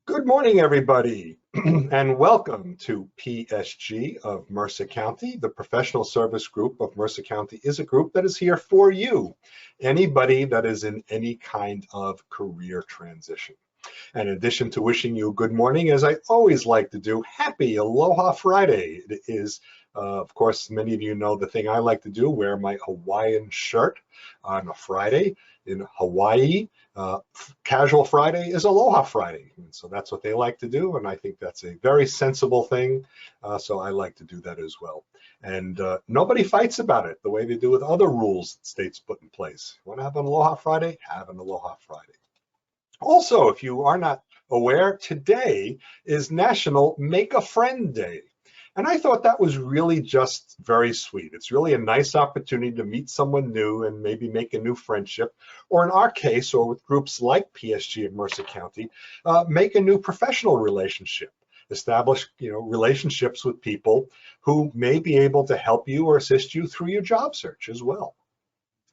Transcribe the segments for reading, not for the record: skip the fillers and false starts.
Good morning, everybody, and welcome to PSG of Mercer County. The professional service group of Mercer County is a group that is here for you, anybody that is in any kind of career transition. And in addition to wishing you a good morning, as I always like to do, happy Aloha Friday. It is, of course, many of you know the thing I like to do, wear my Hawaiian shirt on a Friday. In Hawaii, casual Friday is Aloha Friday. And so that's what they like to do, and I think that's a very sensible thing, so I like to do that as well. And nobody fights about it the way they do with other rules that states put in place. You want to have an Aloha Friday? Have an Aloha Friday. Also, if you are not aware, today is National Make a Friend Day. And I thought that was really just very sweet. It's really a nice opportunity to meet someone new and maybe make a new friendship, or in our case, or with groups like PSG of Mercer County, make a new professional relationship. Establish, relationships with people who may be able to help you or assist you through your job search as well.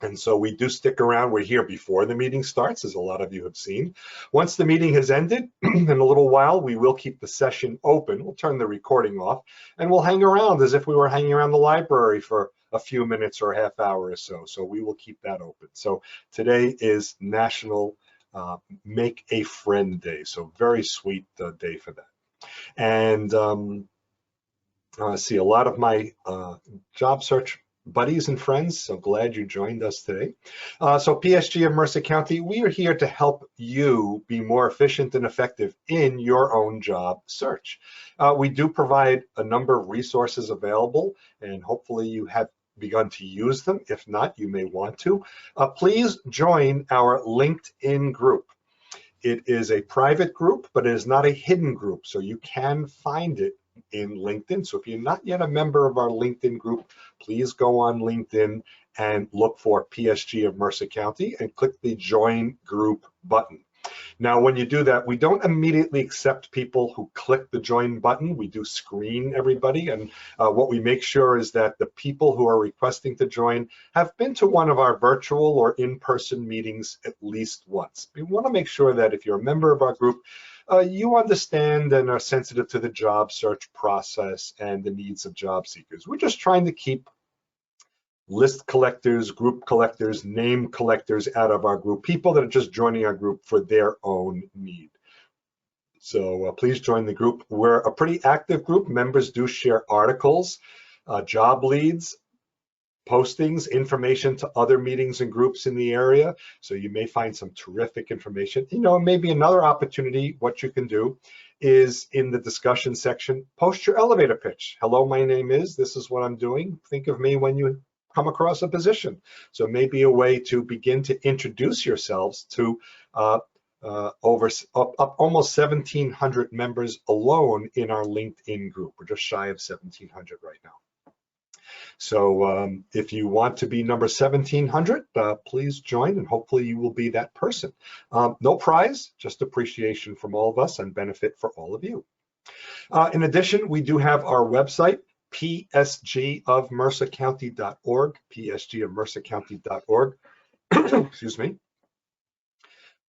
And so we do stick around. We're here before the meeting starts, as a lot of you have seen. Once the meeting has ended, in a little while, we will keep the session open. We'll turn the recording off, and we'll hang around as if we were hanging around the library for a few minutes or a half hour or so. So we will keep that open. So today is National Make a Friend Day. So very sweet day for that. And I see a lot of my job search buddies and friends, so glad you joined us today. So PSG of Mercer County, we are here to help you be more efficient and effective in your own job search. We do provide a number of resources available, and hopefully you have begun to use them. If not, you may want to. Please join our LinkedIn group. It is a private group, but it is not a hidden group, so you can find it in LinkedIn. So if you're not yet a member of our LinkedIn group, please go on LinkedIn and look for PSG of Mercer County and click the Join Group button. Now, when you do that, we don't immediately accept people who click the join button. We do screen everybody, and what we make sure is that the people who are requesting to join have been to one of our virtual or in-person meetings at least once. We want to make sure that if you're a member of our group, you understand and are sensitive to the job search process and the needs of job seekers. We're just trying to keep list collectors, group collectors, name collectors out of our group, people that are just joining our group for their own need. So please join the group. We're a pretty active group. Members do share articles, job leads, postings, information to other meetings and groups in the area. So you may find some terrific information. Maybe another opportunity, what you can do is in the discussion section, post your elevator pitch. Hello, my name is, this is what I'm doing. Think of me when you come across a position. So maybe a way to begin to introduce yourselves to almost 1,700 members alone in our LinkedIn group. We're just shy of 1,700 right now. So if you want to be number 1,700, please join, and hopefully you will be that person. No prize, just appreciation from all of us and benefit for all of you. In addition, we do have our website, psgofmercercounty.org, psgofmercercounty.org. Excuse me.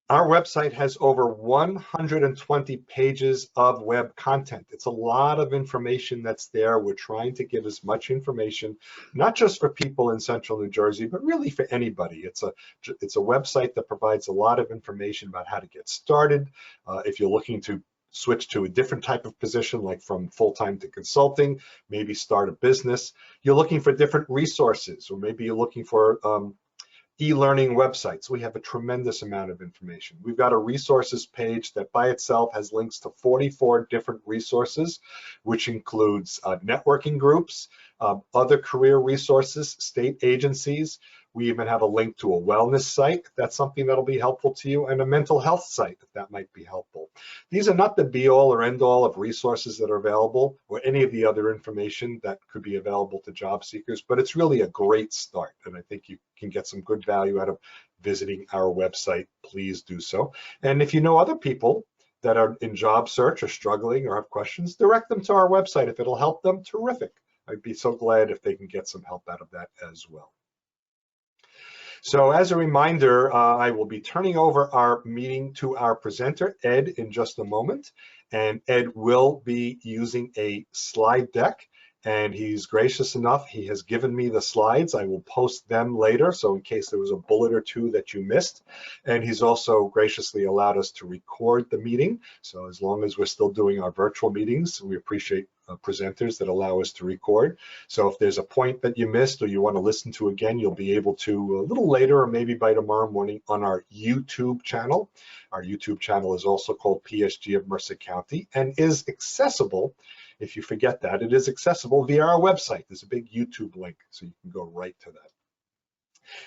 Our website has over 120 pages of web content. It's a lot of information that's there. We're trying to give as much information, not just for people in Central New Jersey, but really for anybody. It's a website that provides a lot of information about how to get started. If you're looking to switch to a different type of position, like from full-time to consulting, maybe start a business. You're looking for different resources, or maybe you're looking for e-learning websites. We have a tremendous amount of information. We've got a resources page that by itself has links to 44 different resources, which includes networking groups, other career resources, state agencies. We even have a link to a wellness site, if that's something that'll be helpful to you, and a mental health site, if that might be helpful. These are not the be-all or end-all of resources that are available, or any of the other information that could be available to job seekers, but it's really a great start, and I think you can get some good value out of visiting our website. Please do so. And if you know other people that are in job search or struggling or have questions, direct them to our website. If it'll help them, terrific. I'd be so glad if they can get some help out of that as well. So as a reminder, I will be turning over our meeting to our presenter, Ed, in just a moment. And Ed will be using a slide deck. And he's gracious enough, he has given me the slides. I will post them later, so in case there was a bullet or two that you missed. And he's also graciously allowed us to record the meeting. So as long as we're still doing our virtual meetings, we appreciate presenters that allow us to record. So if there's a point that you missed or you want to listen to again, you'll be able to a little later or maybe by tomorrow morning on our YouTube channel. Our YouTube channel is also called PSG of Mercer County and is accessible. If you forget that, it is accessible via our website. There's a big YouTube link, so you can go right to that.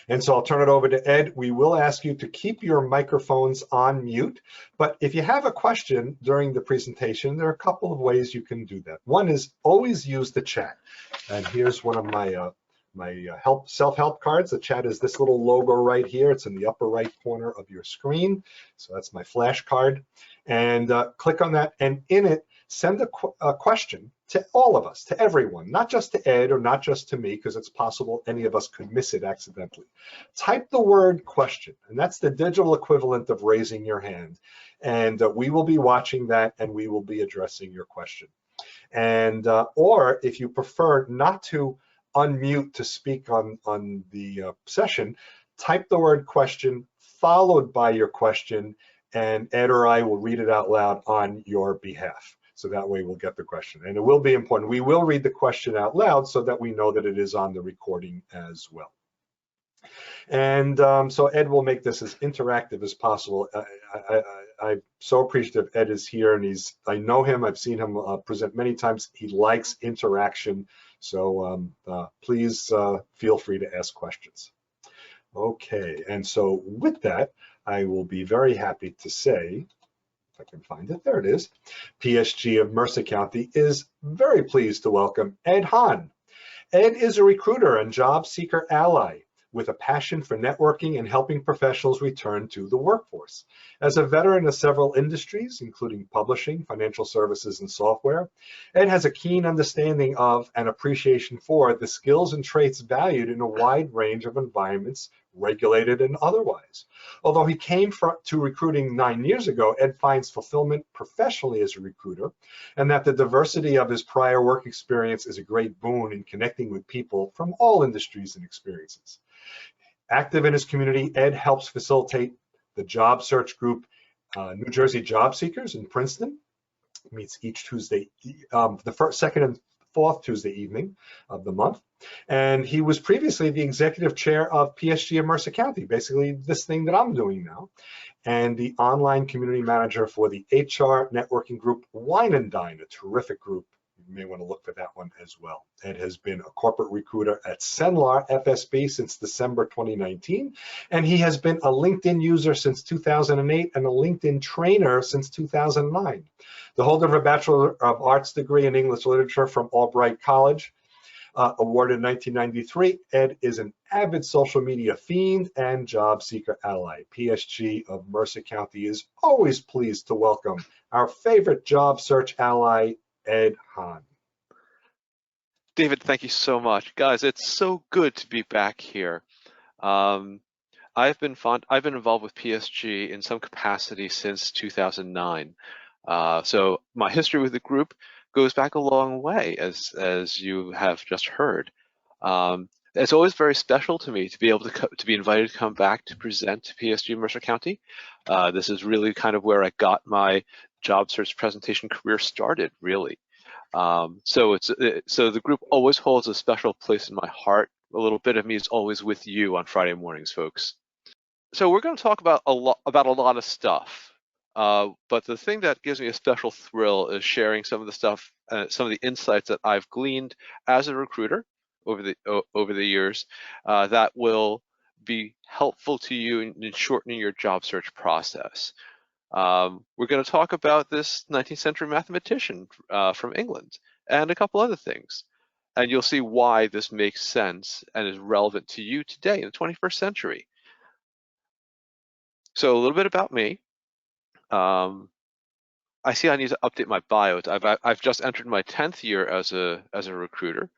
And so I'll turn it over to Ed. We will ask you to keep your microphones on mute, but if you have a question during the presentation, there are a couple of ways you can do that. One is always use the chat. And here's one of my self-help cards. The chat is this little logo right here. It's in the upper right corner of your screen. So that's my flash card. And click on that, and in it, send a question to all of us, to everyone, not just to Ed or not just to me, because it's possible any of us could miss it accidentally. Type the word question, and that's the digital equivalent of raising your hand. And we will be watching that, and we will be addressing your question. And or if you prefer not to unmute to speak on the session, type the word question followed by your question, and Ed or I will read it out loud on your behalf. So that way we'll get the question. And it will be important. We will read the question out loud so that we know that it is on the recording as well. And so Ed will make this as interactive as possible. I'm so appreciative Ed is here, and I know him, I've seen him present many times. He likes interaction. So please feel free to ask questions. Okay, and so with that, I will be very happy to say, if I can find it, there it is. PSG of Mercer County is very pleased to welcome Ed Hahn. Ed is a recruiter and job seeker ally with a passion for networking and helping professionals return to the workforce. As a veteran of several industries, including publishing, financial services, and software, Ed has a keen understanding of and appreciation for the skills and traits valued in a wide range of environments, regulated and otherwise. Although he came to recruiting 9 years ago, Ed finds fulfillment professionally as a recruiter, and that the diversity of his prior work experience is a great boon in connecting with people from all industries and experiences. Active in his community, Ed helps facilitate the job search group, New Jersey Job Seekers in Princeton. Meets each Tuesday, the first, second, and fourth Tuesday evening of the month. And he was previously the executive chair of PSG of Mercer County, basically this thing that I'm doing now, and the online community manager for the HR networking group Wine and Dine, a terrific group. You may want to look for that one as well. Ed has been a corporate recruiter at Cenlar FSB since December 2019, and he has been a LinkedIn user since 2008 and a LinkedIn trainer since 2009. The holder of a Bachelor of Arts degree in English Literature from Albright College, awarded in 1993, Ed is an avid social media fiend and job seeker ally. PSG of Mercer County is always pleased to welcome our favorite job search ally, Ed Hahn. David, thank you so much. Guys, it's so good to be back here. I've been involved with PSG in some capacity since 2009. So my history with the group goes back a long way, as you have just heard. It's always very special to me to be able to be invited to come back to present to PSG Mercer County. This is really kind of where I got my job search presentation career started, really. So the group always holds a special place in my heart. A little bit of me is always with you on Friday mornings, folks. So we're going to talk about a lot of stuff. But the thing that gives me a special thrill is sharing some of the stuff, some of the insights that I've gleaned as a recruiter over the years that will be helpful to you in shortening your job search process. We're going to talk about this 19th century mathematician from England and a couple other things. And you'll see why this makes sense and is relevant to you today in the 21st century. So a little bit about me. I see I need to update my bio. I've just entered my 10th year as a recruiter.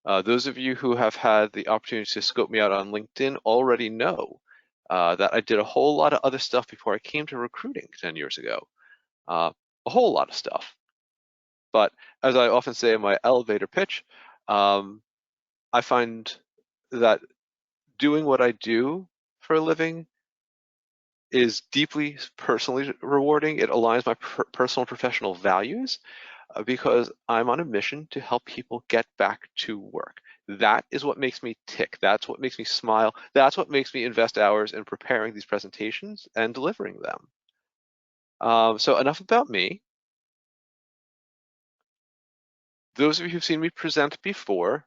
Those of you who have had the opportunity to scope me out on LinkedIn already know that I did a whole lot of other stuff before I came to recruiting 10 years ago. A whole lot of stuff. But as I often say in my elevator pitch, I find that doing what I do for a living is deeply personally rewarding. It aligns my personal and professional values because I'm on a mission to help people get back to work. That is what makes me tick. That's what makes me smile. That's what makes me invest hours in preparing these presentations and delivering them. So enough about me. Those of you who've seen me present before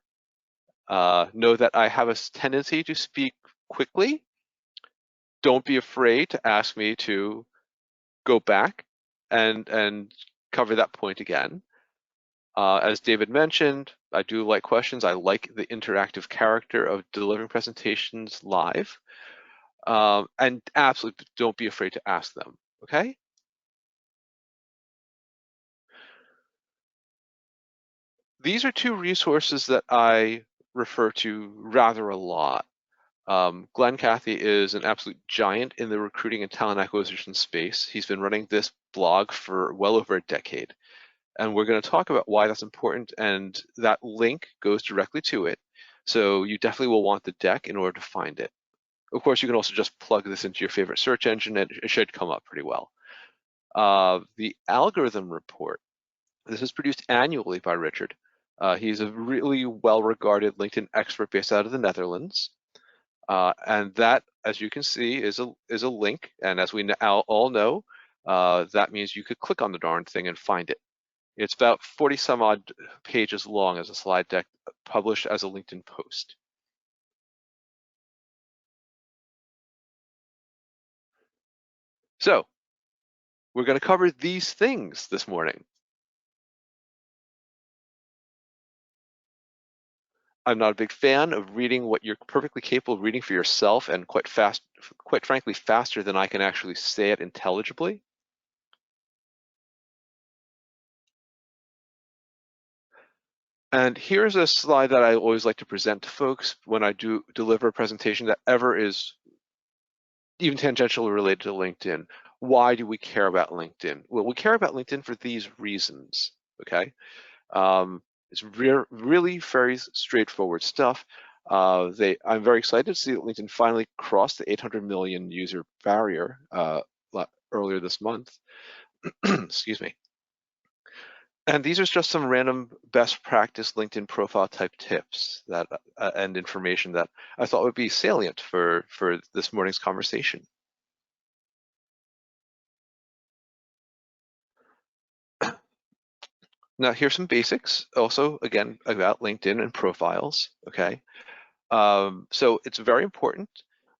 know that I have a tendency to speak quickly. Don't be afraid to ask me to go back and cover that point again. As David mentioned, I do like questions. I like the interactive character of delivering presentations live. And absolutely don't be afraid to ask them, okay? These are two resources that I refer to rather a lot. Glenn Cathy is an absolute giant in the recruiting and talent acquisition space. He's been running this blog for well over a decade. And we're going to talk about why that's important, and that link goes directly to it. So you definitely will want the deck in order to find it. Of course, you can also just plug this into your favorite search engine and it should come up pretty well. The algorithm report, this is produced annually by Richard. He's a really well-regarded LinkedIn expert based out of the Netherlands. And that, as you can see, is a link. And as we now all know, that means you could click on the darn thing and find it. It's about 40 some odd pages long as a slide deck published as a LinkedIn post. So we're going to cover these things this morning. I'm not a big fan of reading what you're perfectly capable of reading for yourself, and quite frankly, faster than I can actually say it intelligibly. And here's a slide that I always like to present to folks when I do deliver a presentation that ever is even tangentially related to LinkedIn. Why do we care about LinkedIn? Well, we care about LinkedIn for these reasons, okay? It's really very straightforward stuff. I'm very excited to see that LinkedIn finally crossed the 800 million user barrier earlier this month. Excuse me. And these are just some random best practice LinkedIn profile type tips that and information that I thought would be salient for this morning's conversation. Now, here's some basics also, again, about LinkedIn and profiles, okay? So it's very important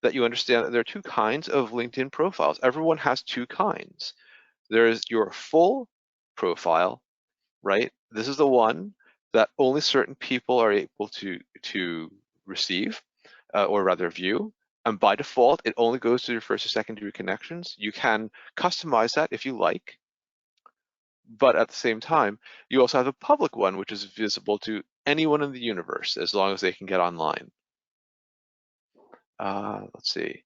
that you understand that there are two kinds of LinkedIn profiles. Everyone has two kinds. There's your full profile, right? This is the one that only certain people are able to receive, or rather view. And by default, it only goes to your first or secondary connections. You can customize that if you like. But at the same time, you also have a public one, which is visible to anyone in the universe as long as they can get online. Let's see.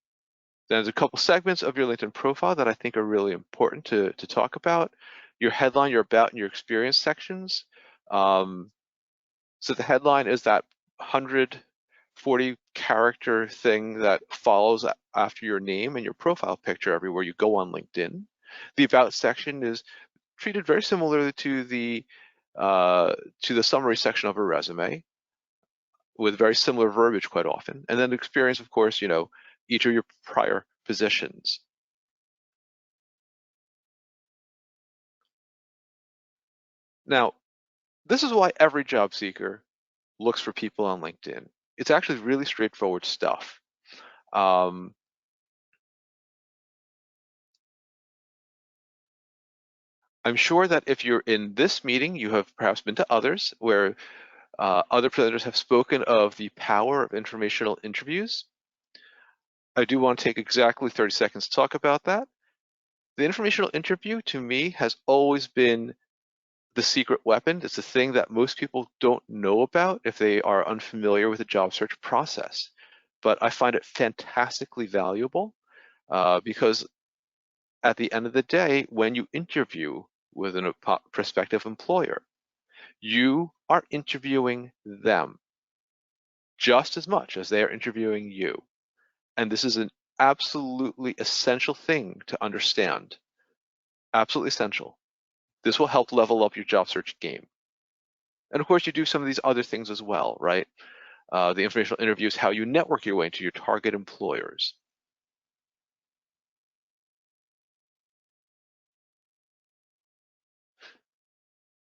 There's a couple segments of your LinkedIn profile that I think are really important to talk about. Your headline, your about, and your experience sections. So the headline is that 140 character thing that follows after your name and your profile picture everywhere you go on LinkedIn. The about section is treated very similarly to the summary section of a resume, with very similar verbiage quite often. And then experience, of course, each of your prior positions. Now, this is why every job seeker looks for people on LinkedIn. It's actually really straightforward stuff. I'm sure that if you're in this meeting, you have perhaps been to others where other presenters have spoken of the power of informational interviews. I do want to take exactly 30 seconds to talk about that. The informational interview, to me, has always been the secret weapon. It's a thing that most people don't know about if they are unfamiliar with the job search process. But I find it fantastically valuable because at the end of the day, when you interview with a prospective employer, you are interviewing them just as much as they are interviewing you. And this is an absolutely essential thing to understand. Absolutely essential. This will help level up your job search game. And of course, you do some of these other things as well, right? The informational interview is how you network your way into your target employers.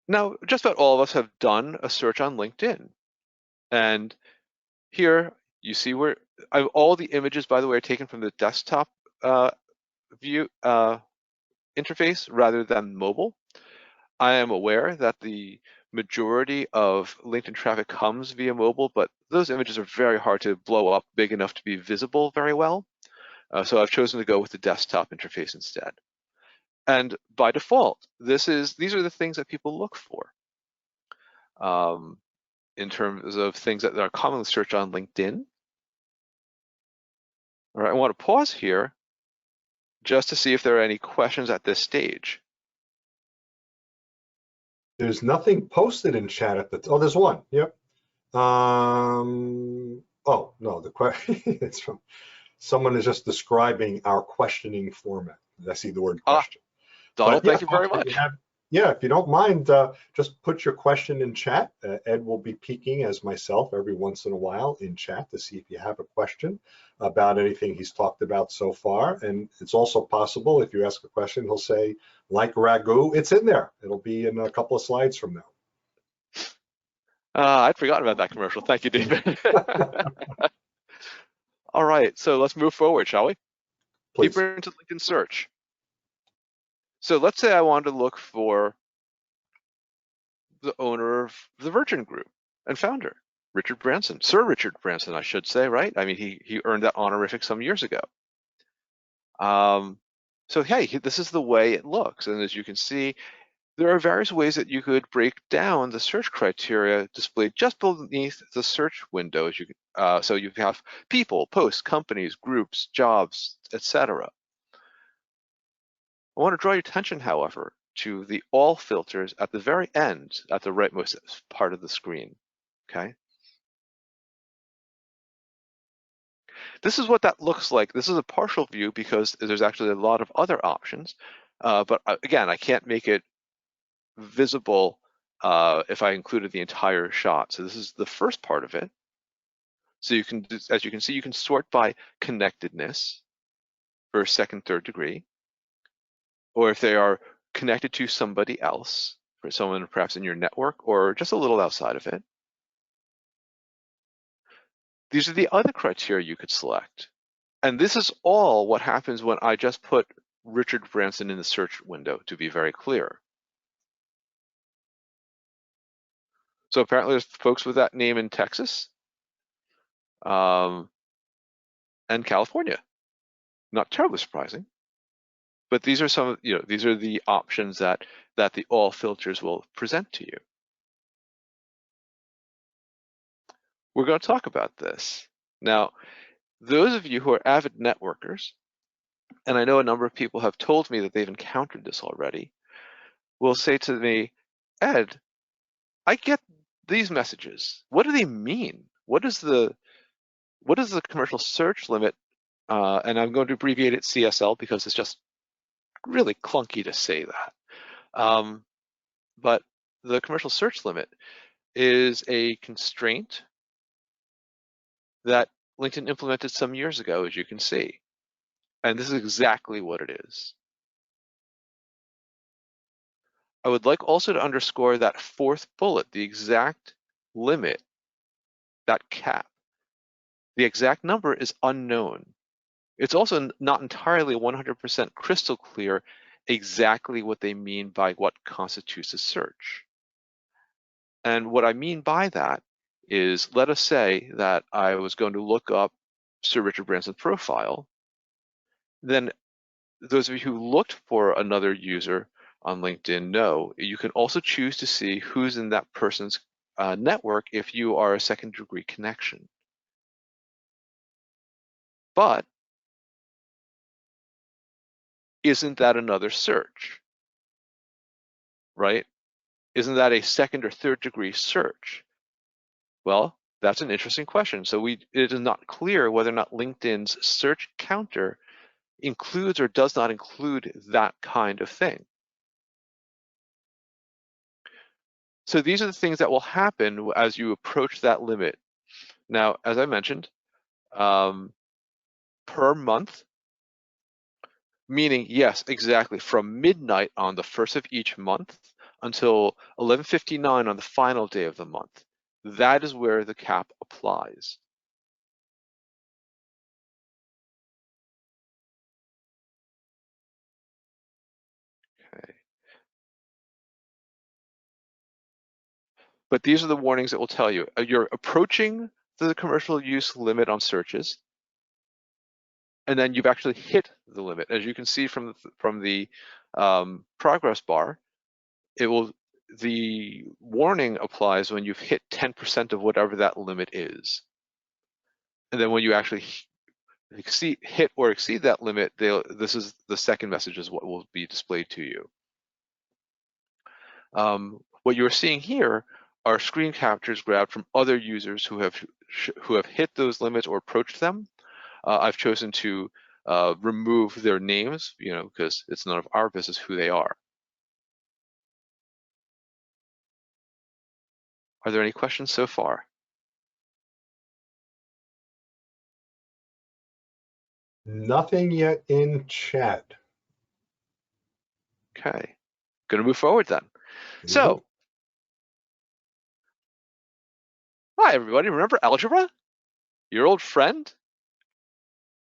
Now, just about all of us have done a search on LinkedIn. And here you see where all the images, by the way, are taken from the desktop view interface rather than mobile. I am aware that the majority of LinkedIn traffic comes via mobile, but those images are very hard to blow up big enough to be visible very well. So I've chosen to go with the desktop interface instead. And by default, these are the things that people look for in terms of things that are commonly searched on LinkedIn. All right, I want to pause here just to see if there are any questions at this stage. There's nothing posted in chat at the, oh, there's one, yep. Oh, no, the question, it's from, someone is just describing our questioning format. I see the word question. Donald, But, thank you very much. Yeah, if you don't mind, just put your question in chat. Ed will be peeking as myself every once in a while in chat to see if you have a question about anything he's talked about so far. And it's also possible if you ask a question, he'll say, like ragu, it's in there. It'll be in a couple of slides from now. I'd forgotten about that commercial. Thank you, David. All right, so let's move forward, shall we? Please. Deeper into LinkedIn search. So let's say I wanted to look for the owner of the Virgin Group and founder, Richard Branson, Sir Richard Branson, I should say, right? I mean, he earned that honorific some years ago. So hey, this is the way it looks. And as you can see, there are various ways that you could break down the search criteria displayed just beneath the search window. As you can, so you have people, posts, companies, groups, jobs, etc. I want to draw your attention, however, to the all filters at the very end, at the rightmost part of the screen, okay? This is what that looks like. This is a partial view because there's actually a lot of other options, but again, I can't make it visible if I included the entire shot. So this is the first part of it. So you can, as you can see, you can sort by connectedness for second, third degree, or if they are connected to somebody else, for someone perhaps in your network or just a little outside of it. These are the other criteria you could select. And this is all what happens when I just put Richard Branson in the search window, to be very clear. So apparently there's folks with that name in Texas and California. Not terribly surprising. But these are some, these are the options that the all filters will present to you. We're going to talk about this. Now, those of you who are avid networkers, and I know a number of people have told me that they've encountered this already, will say to me, Ed, I get these messages. What do they mean? What is the commercial search limit? And I'm going to abbreviate it CSL because it's just really clunky to say that. But the commercial search limit is a constraint that LinkedIn implemented some years ago, as you can see. And this is exactly what it is. I would like also to underscore that fourth bullet, the exact limit, that cap. The exact number is unknown. It's also not entirely 100% crystal clear exactly what they mean by what constitutes a search. And what I mean by that is, let us say that I was going to look up Sir Richard Branson's profile. Then those of you who looked for another user on LinkedIn? No. You can also choose to see who's in that person's network if you are a second-degree connection. But isn't that another search, right? Isn't that a second or third degree search? Well, that's an interesting question. So it is not clear whether or not LinkedIn's search counter includes or does not include that kind of thing. So these are the things that will happen as you approach that limit. Now, as I mentioned, per month, meaning, yes, exactly, from midnight on the first of each month until 11:59 on the final day of the month. That is where the cap applies. Okay. But these are the warnings that will tell you. You're approaching the commercial use limit on searches, and then you've actually hit the limit. As you can see from the progress bar, the warning applies when you've hit 10% of whatever that limit is. And then when you actually hit or exceed that limit, this is the second message is what will be displayed to you. What you're seeing here are screen captures grabbed from other users who have hit those limits or approached them. I've chosen to remove their names, because it's none of our business who they are. Are there any questions so far? Nothing yet in chat. Okay, going to move forward then. Yeah. So, hi everybody, remember algebra? Your old friend?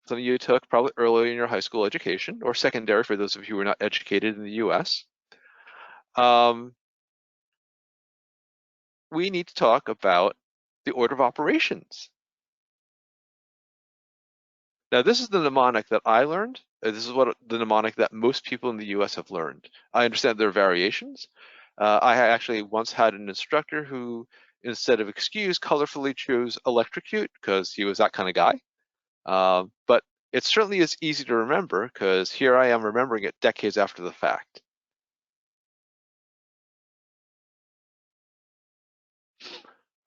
Some of you took probably early in your high school education, or secondary for those of you who are not educated in the US. We need to talk about the order of operations. Now, this is the mnemonic that I learned. This is the mnemonic that most people in the US have learned. I understand there are variations. I actually once had an instructor who, instead of excuse, colorfully chose electrocute because he was that kind of guy. But it certainly is easy to remember because here I am remembering it decades after the fact.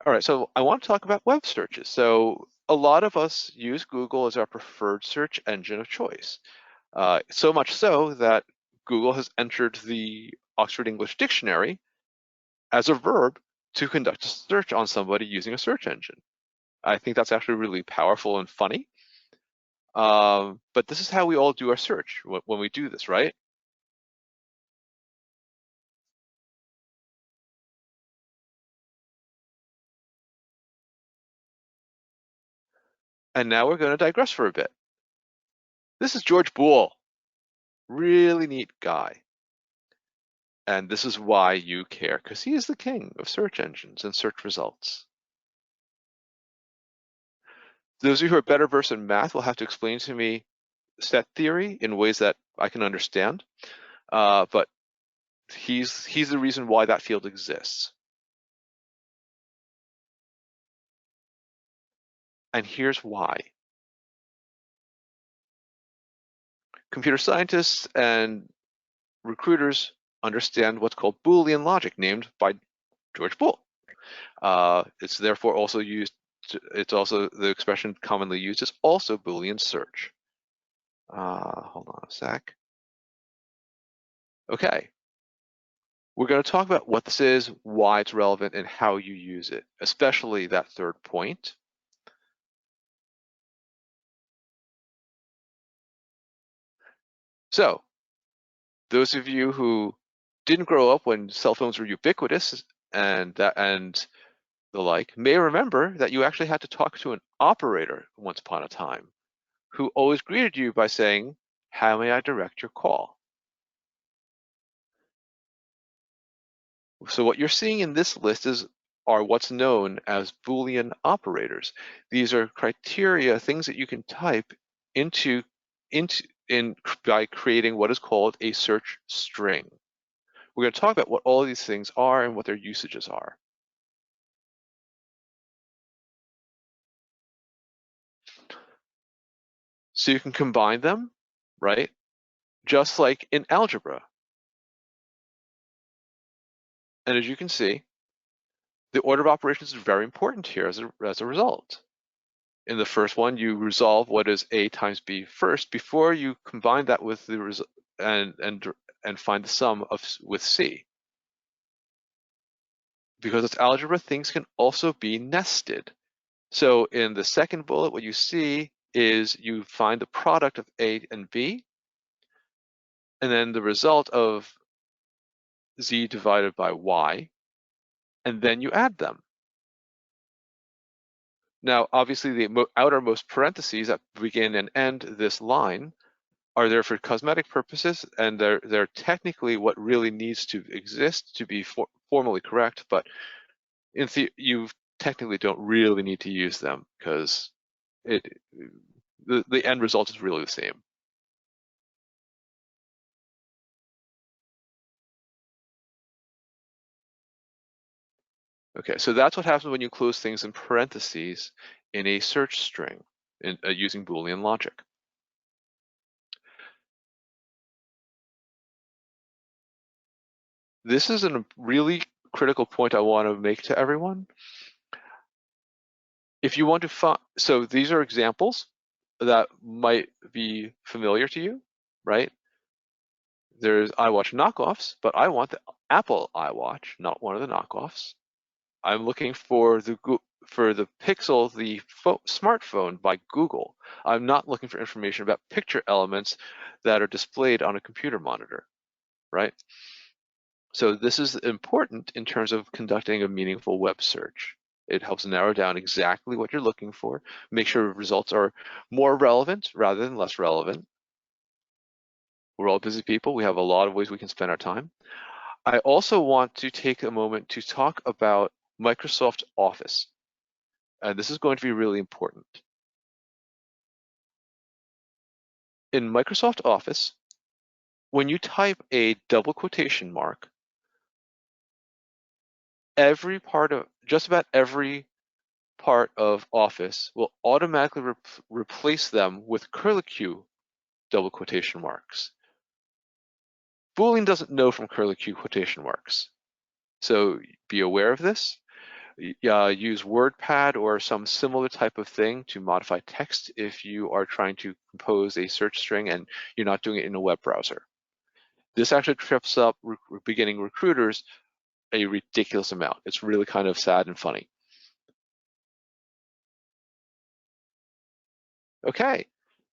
All right, so I want to talk about web searches. So a lot of us use Google as our preferred search engine of choice. So much so that Google has entered the Oxford English Dictionary as a verb to conduct a search on somebody using a search engine. I think that's actually really powerful and funny. But this is how we all do our search when we do this, right? And now we're going to digress for a bit. This is George Boole, really neat guy. And this is why you care, because he is the king of search engines and search results. Those of you who are better versed in math will have to explain to me set theory in ways that I can understand. But he's the reason why that field exists. And here's why. Computer scientists and recruiters understand what's called Boolean logic, named by George Boole. It's therefore also used, it's also the expression commonly used is also Boolean search. Hold on a sec. Okay. We're going to talk about what this is, why it's relevant, and how you use it, especially that third point. So, those of you who didn't grow up when cell phones were ubiquitous and the like may remember that you actually had to talk to an operator once upon a time who always greeted you by saying, "How may I direct your call?" So what you're seeing in this list are what's known as Boolean operators. These are criteria, things that you can type by creating what is called a search string. we're going to talk about what all of these things are and what their usages are. So you can combine them, right? Just like in algebra. And as you can see, the order of operations is very important here as a result. In the first one, you resolve what is A times B first before you combine that with the and find the sum with C. Because it's algebra, things can also be nested. So in the second bullet, what you see is you find the product of A and B, and then the result of Z divided by Y, and then you add them. Now, obviously, the outermost parentheses that begin and end this line are there for cosmetic purposes, and they're technically what really needs to exist to be formally correct, but you technically don't really need to use them because the end result is really the same. Okay, so that's what happens when you close things in parentheses in a search string using Boolean logic. This is a really critical point I want to make to everyone. If you want to find, so these are examples that might be familiar to you, right? There's iWatch knockoffs, but I want the Apple iWatch, not one of the knockoffs. I'm looking for the Pixel, the smartphone by Google. I'm not looking for information about picture elements that are displayed on a computer monitor, right? So this is important in terms of conducting a meaningful web search. It helps narrow down exactly what you're looking for, make sure results are more relevant rather than less relevant. We're all busy people. We have a lot of ways we can spend our time. I also want to take a moment to talk about Microsoft Office. And this is going to be really important. In Microsoft Office, when you type a double quotation mark, just about every part of Office will automatically replace them with curlicue double quotation marks. Boolean doesn't know from curlicue quotation marks, so be aware of this. Use WordPad or some similar type of thing to modify text if you are trying to compose a search string and you're not doing it in a web browser. This actually trips up beginning recruiters a ridiculous amount. It's really kind of sad and funny. Okay,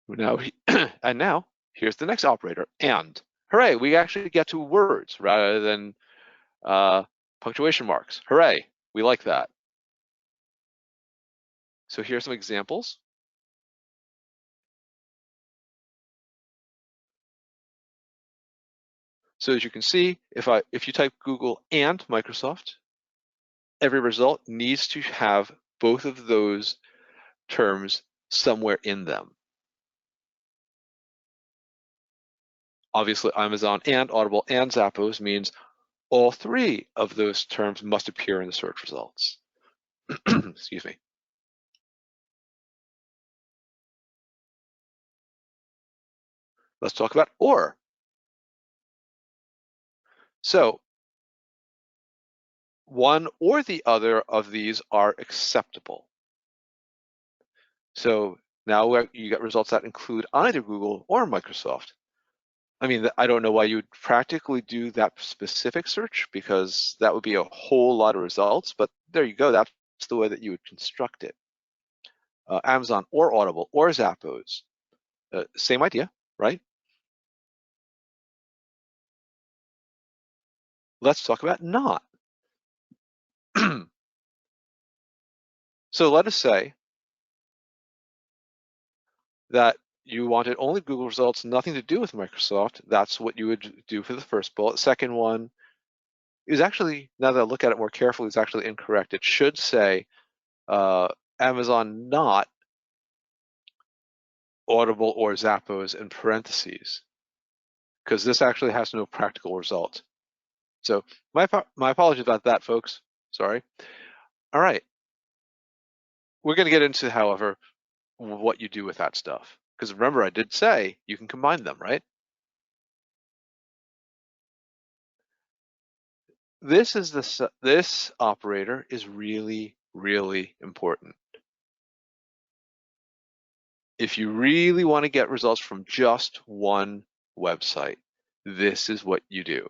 now here's the next operator, and. Hooray, we actually get to words rather than punctuation marks. Hooray, we like that. So here's some examples. So as you can see, if you type Google and Microsoft, every result needs to have both of those terms somewhere in them. Obviously, Amazon and Audible and Zappos means all three of those terms must appear in the search results. Excuse me. Let's talk about or. So one or the other of these are acceptable. So now you get results that include either Google or Microsoft. I mean, I don't know why you would practically do that specific search because that would be a whole lot of results, but there you go. That's the way that you would construct it. Amazon or Audible or Zappos, same idea, right? Let's talk about not. So let us say that you wanted only Google results, nothing to do with Microsoft. That's what you would do for the first bullet. Second one is actually, now that I look at it more carefully, is actually incorrect. It should say Amazon not Audible or Zappos in parentheses, because this actually has no practical result. So my apologies about that, folks. Sorry. All right. We're going to get into, however, what you do with that stuff. Because remember, I did say you can combine them, right? This operator is really, really important. If you really want to get results from just one website, this is what you do.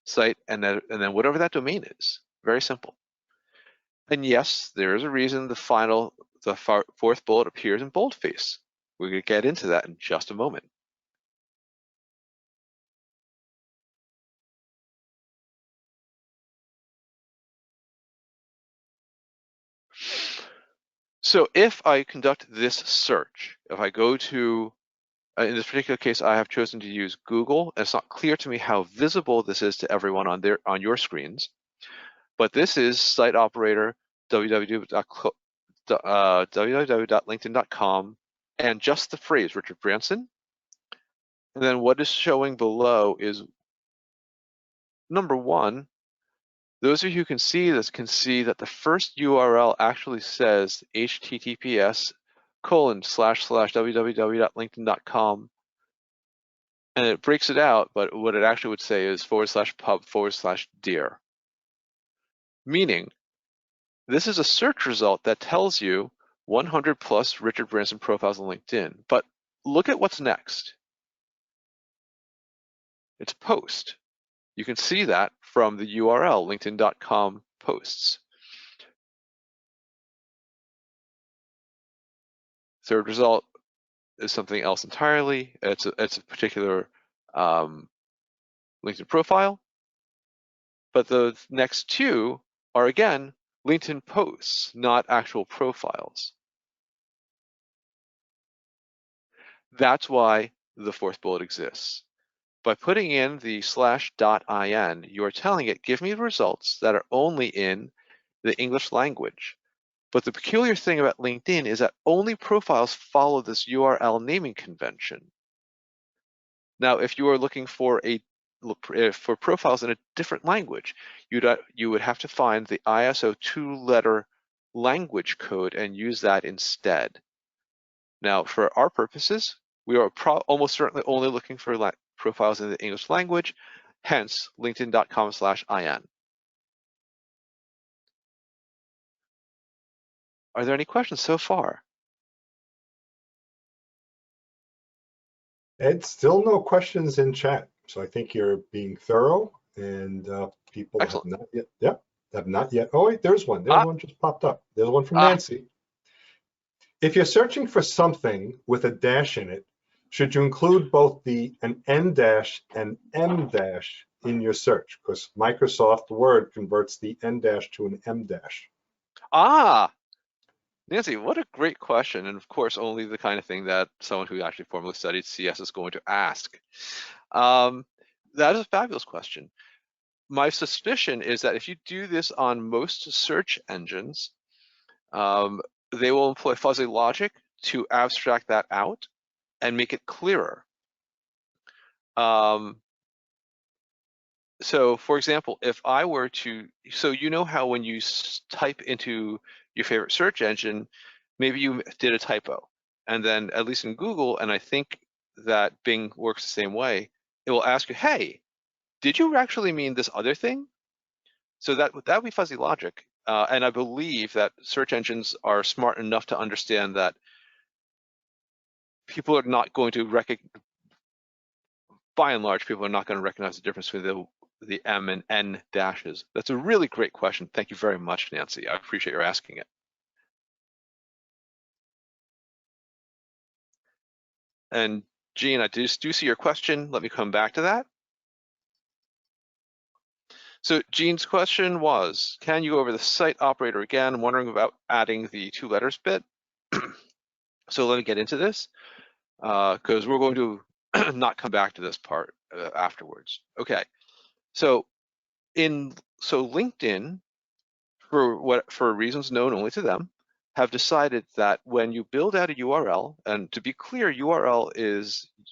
Site and then whatever that domain is. Very simple. And yes, there is a reason the fourth bullet appears in boldface. We're going to get into that in just a moment. So if I conduct this search, if I go to, in this particular case, I have chosen to use Google. And it's not clear to me how visible this is to everyone on your screens, but this is site operator www.linkedin.com and just the phrase Richard Branson. And then what is showing below is number one. Those of you who can see this can see that the first URL actually says https://www.linkedin.com, and it breaks it out, but what it actually would say is /pub/dear. Meaning, this is a search result that tells you 100 plus Richard Branson profiles on LinkedIn. But look at what's next. It's post. You can see that from the URL, linkedin.com posts. Third result is something else entirely. It's a particular LinkedIn profile. But the next two are, again, LinkedIn posts, not actual profiles. That's why the fourth bullet exists. By putting in the /.in, you are telling it, give me results that are only in the English language. But the peculiar thing about LinkedIn is that only profiles follow this URL naming convention. Now, if you are looking for profiles in a different language, you would have to find the ISO 2-letter language code and use that instead. Now, for our purposes, we are almost certainly only looking for profiles in the English language, hence linkedin.com/in. Are there any questions so far? Ed, still no questions in chat. So I think you're being thorough, and people Excellent. have not yet. Oh, wait, there's one. There's one just popped up. There's one from Nancy. If you're searching for something with a dash in it, should you include both an N dash and M dash in your search? Because Microsoft Word converts the N dash to an M dash. Nancy, what a great question. And of course, only the kind of thing that someone who actually formally studied CS is going to ask. That is a fabulous question. My suspicion is that if you do this on most search engines, they will employ fuzzy logic to abstract that out and make it clearer. So for example, if I were to, so you know how when you type into your favorite search engine, maybe you did a typo, and then at least in Google, and I think that Bing works the same way, it will ask you, hey, did you actually mean this other thing? So that would be fuzzy logic. And I believe that search engines are smart enough to understand that people are not going to by and large, people are not going to recognize the difference between the M and N dashes. That's a really great question. Thank you very much, Nancy. I appreciate your asking it. And Jean, I do see your question. Let me come back to that. So Jean's question was, can you go over the site operator again? I'm wondering about adding the 2 letters bit. So let me get into this, because we're going to not come back to this part afterwards. Okay, so LinkedIn, for reasons known only to them, have decided that when you build out a URL, and to be clear, URL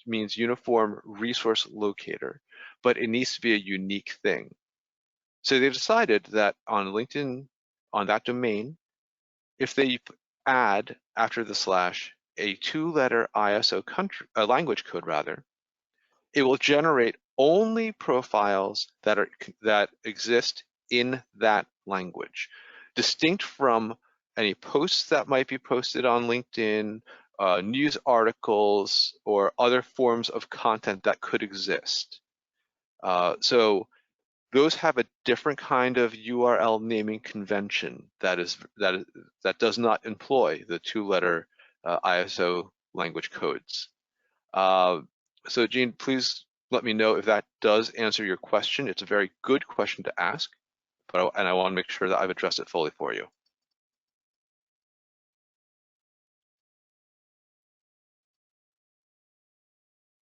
means Uniform Resource Locator, but it needs to be a unique thing. So they decided that on LinkedIn, on that domain, if they add after the slash a 2-letter ISO language code rather, it will generate only profiles that exist in that language, distinct from any posts that might be posted on LinkedIn, news articles, or other forms of content that could exist. So those have a different kind of URL naming convention that does not employ the 2-letter ISO language codes. So Gene, please let me know if that does answer your question. It's a very good question to ask, and I want to make sure that I've addressed it fully for you.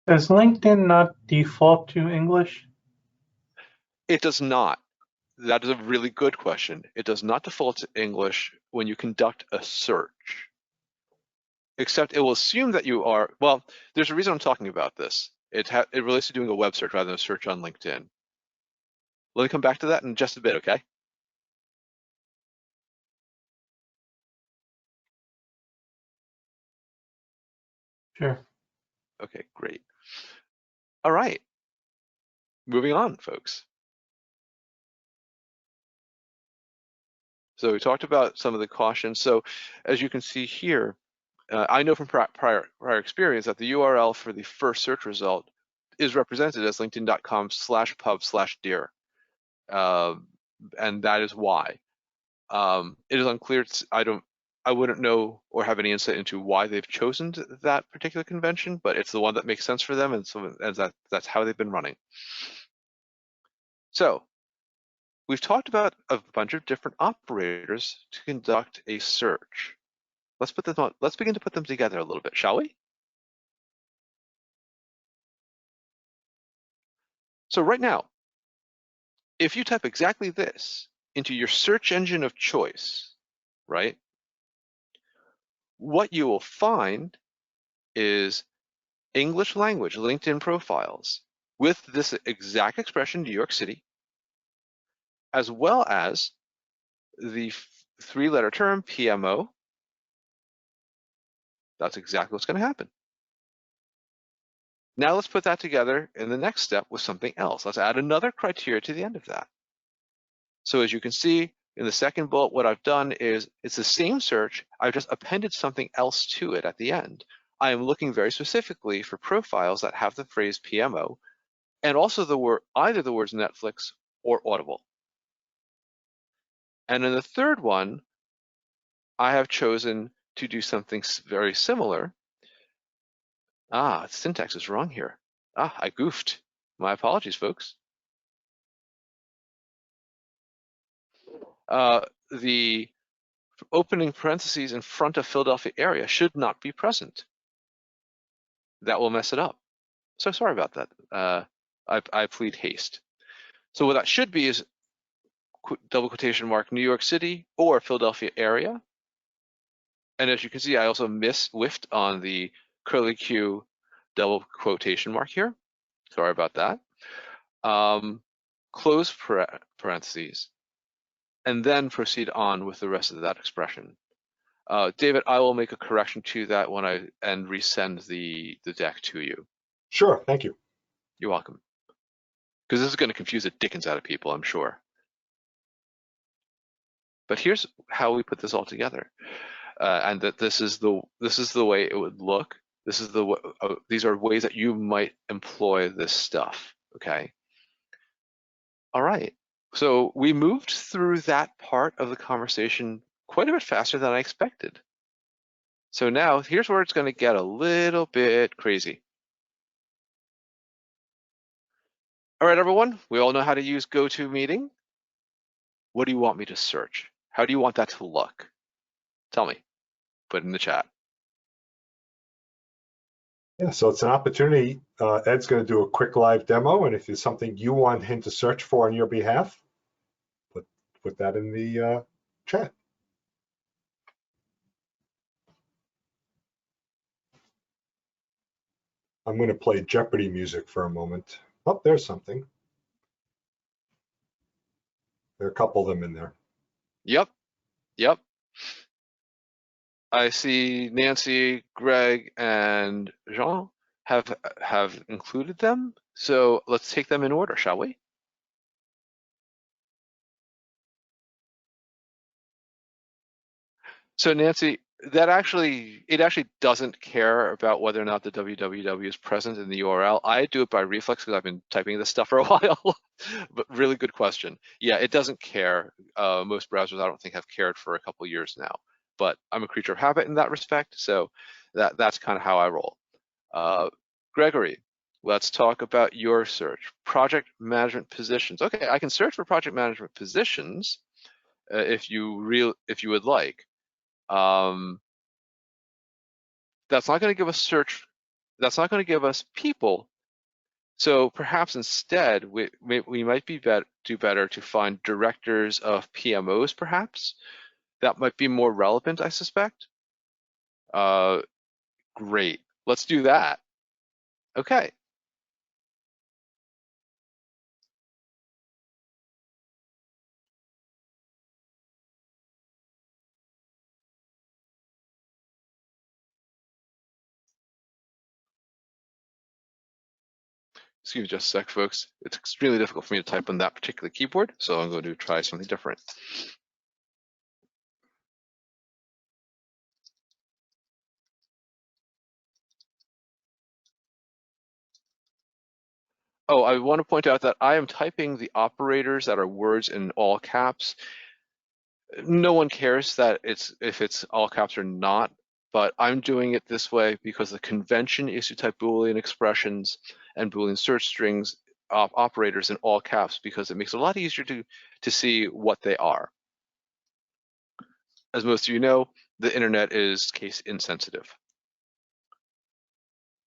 Does LinkedIn not default to English? It does not. That is a really good question. It does not default to English when you conduct a search, except it will assume that you are, well, there's a reason I'm talking about this. It relates to doing a web search rather than a search on LinkedIn. Let me come back to that in just a bit, okay? Sure. Okay, great. All right, moving on, folks. So we talked about some of the cautions. So as you can see here, I know from prior experience that the URL for the first search result is represented as linkedin.com/pub/dir. And that is why. It is unclear, I wouldn't know or have any insight into why they've chosen that particular convention, but it's the one that makes sense for them, and so that's how they've been running. So we've talked about a bunch of different operators to conduct a search. Let's begin to put them together a little bit, shall we? So right now, if you type exactly this into your search engine of choice, right, what you will find is English language LinkedIn profiles with this exact expression, New York City, as well as the 3-letter term PMO. That's exactly what's going to happen. Now let's put that together in the next step with something else. Let's add another criteria to the end of that. So as you can see in the second bullet, what I've done is it's the same search. I've just appended something else to it at the end. I am looking very specifically for profiles that have the phrase PMO and also either the words Netflix or Audible. And in the third one, I have chosen to do something very similar. Syntax is wrong here. I goofed. My apologies, folks. The opening parentheses in front of Philadelphia area should not be present. That will mess it up. So sorry about that. I plead haste. So what that should be is double quotation mark New York City or Philadelphia area. And as you can see, I also whiffed on the curly Q double quotation mark here. Sorry about that. Close parentheses, and then proceed on with the rest of that expression. David, I will make a correction to that and resend the deck to you. Sure, thank you. You're welcome. Because this is going to confuse the dickens out of people, I'm sure. But here's how we put this all together, and that this is the way it would look. These are ways that you might employ this stuff. Okay. All right. So we moved through that part of the conversation quite a bit faster than I expected. So now here's where it's going to get a little bit crazy. All right, everyone, we all know how to use GoToMeeting. What do you want me to search? How do you want that to look? Tell me, put it in the chat. Yeah, so it's an opportunity. Ed's going to do a quick live demo, and if there's something you want him to search for on your behalf, put that in the chat. I'm going to play Jeopardy music for a moment. Oh, there's something. There are a couple of them in there. Yep, yep. I see Nancy, Greg, and Jean have included them. So let's take them in order, shall we? So Nancy, it actually doesn't care about whether or not the www is present in the URL. I do it by reflex because I've been typing this stuff for a while. But really good question. Yeah, it doesn't care. Most browsers I don't think have cared for a couple years now. But I'm a creature of habit in that respect, so that's kind of how I roll. Gregory, let's talk about your search. Project management positions. Okay, I can search for project management positions if you would like. That's not going to give us search. That's not going to give us people. So perhaps instead we might do better to find directors of PMOs. Perhaps that might be more relevant. I suspect. Great. Let's do that. Okay. Excuse me just a sec, folks. It's extremely difficult for me to type on that particular keyboard, so I'm going to try something different. Oh, I want to point out that I am typing the operators that are words in all caps. No one cares that if it's all caps or not, but I'm doing it this way because the convention is to type Boolean expressions and Boolean search strings operators in all caps because it makes it a lot easier to see what they are. As most of you know, the internet is case insensitive.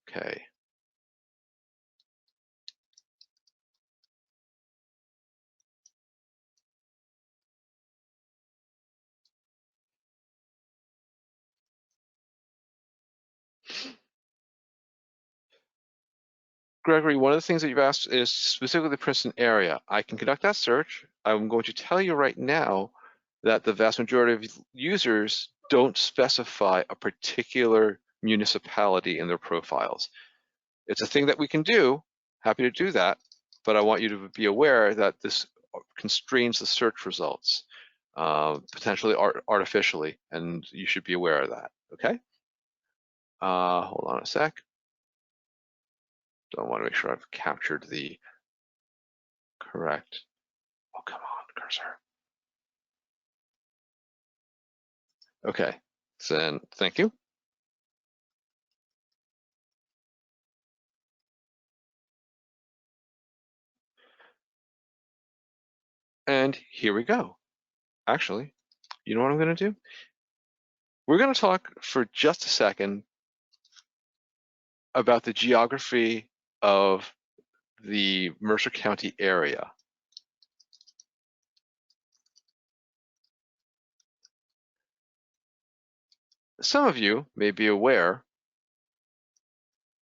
Okay. Gregory, one of the things that you've asked is specifically the Princeton area. I can conduct that search. I'm going to tell you right now that the vast majority of users don't specify a particular municipality in their profiles. It's a thing that we can do, happy to do that, but I want you to be aware that this constrains the search results, potentially artificially, and you should be aware of that, okay? Hold on a sec. I want to make sure I've captured the correct. Oh, come on, cursor. Okay, then thank you. And here we go. Actually, you know what I'm going to do? We're going to talk for just a second about the geography of the Mercer County area. Some of you may be aware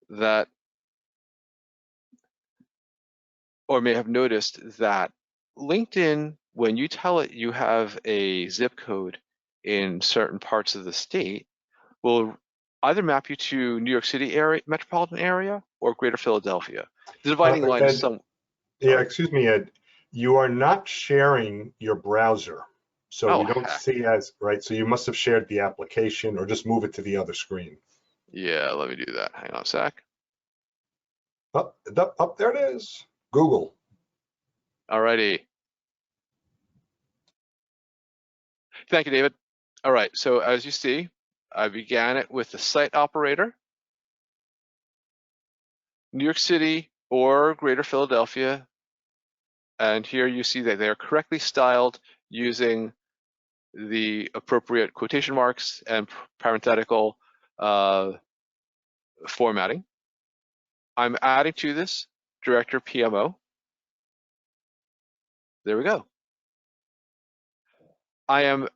that, or may have noticed that LinkedIn, when you tell it you have a zip code in certain parts of the state, will either map you to New York City area, metropolitan area, or Greater Philadelphia. The dividing line is some. Yeah, excuse me, Ed. You are not sharing your browser, so we don't see as, right? So you must have shared the application or just move it to the other screen. Yeah, let me do that. Hang on a sec. Up, there it is. Google. Alrighty. Thank you, David. All right, so as you see, I began it with the site operator, New York City or Greater Philadelphia. And here you see that they are correctly styled using the appropriate quotation marks and parenthetical formatting. I'm adding to this director PMO. There we go. I am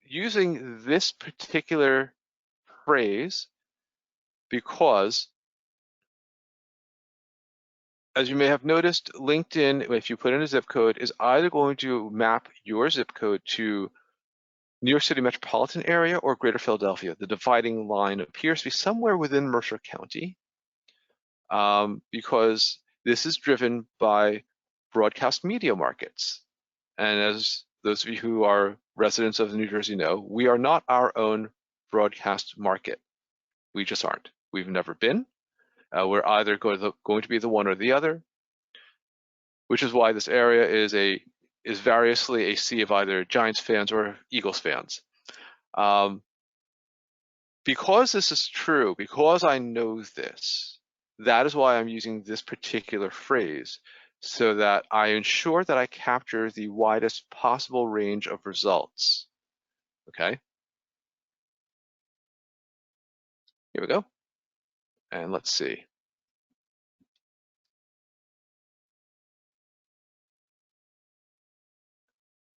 using this particular phrase because as you may have noticed, LinkedIn, if you put in a zip code, is either going to map your zip code to New York City metropolitan area or Greater Philadelphia. The dividing line appears to be somewhere within Mercer County, because this is driven by broadcast media markets. And as those of you who are residents of New Jersey know, we are not our own broadcast market. We just aren't. We've never been. We're either going to be the one or the other, which is why this area is variously a sea of either Giants fans or Eagles fans. Because this is true, because I know this, that is why I'm using this particular phrase, so that I ensure that I capture the widest possible range of results. Okay? Here we go. And let's see.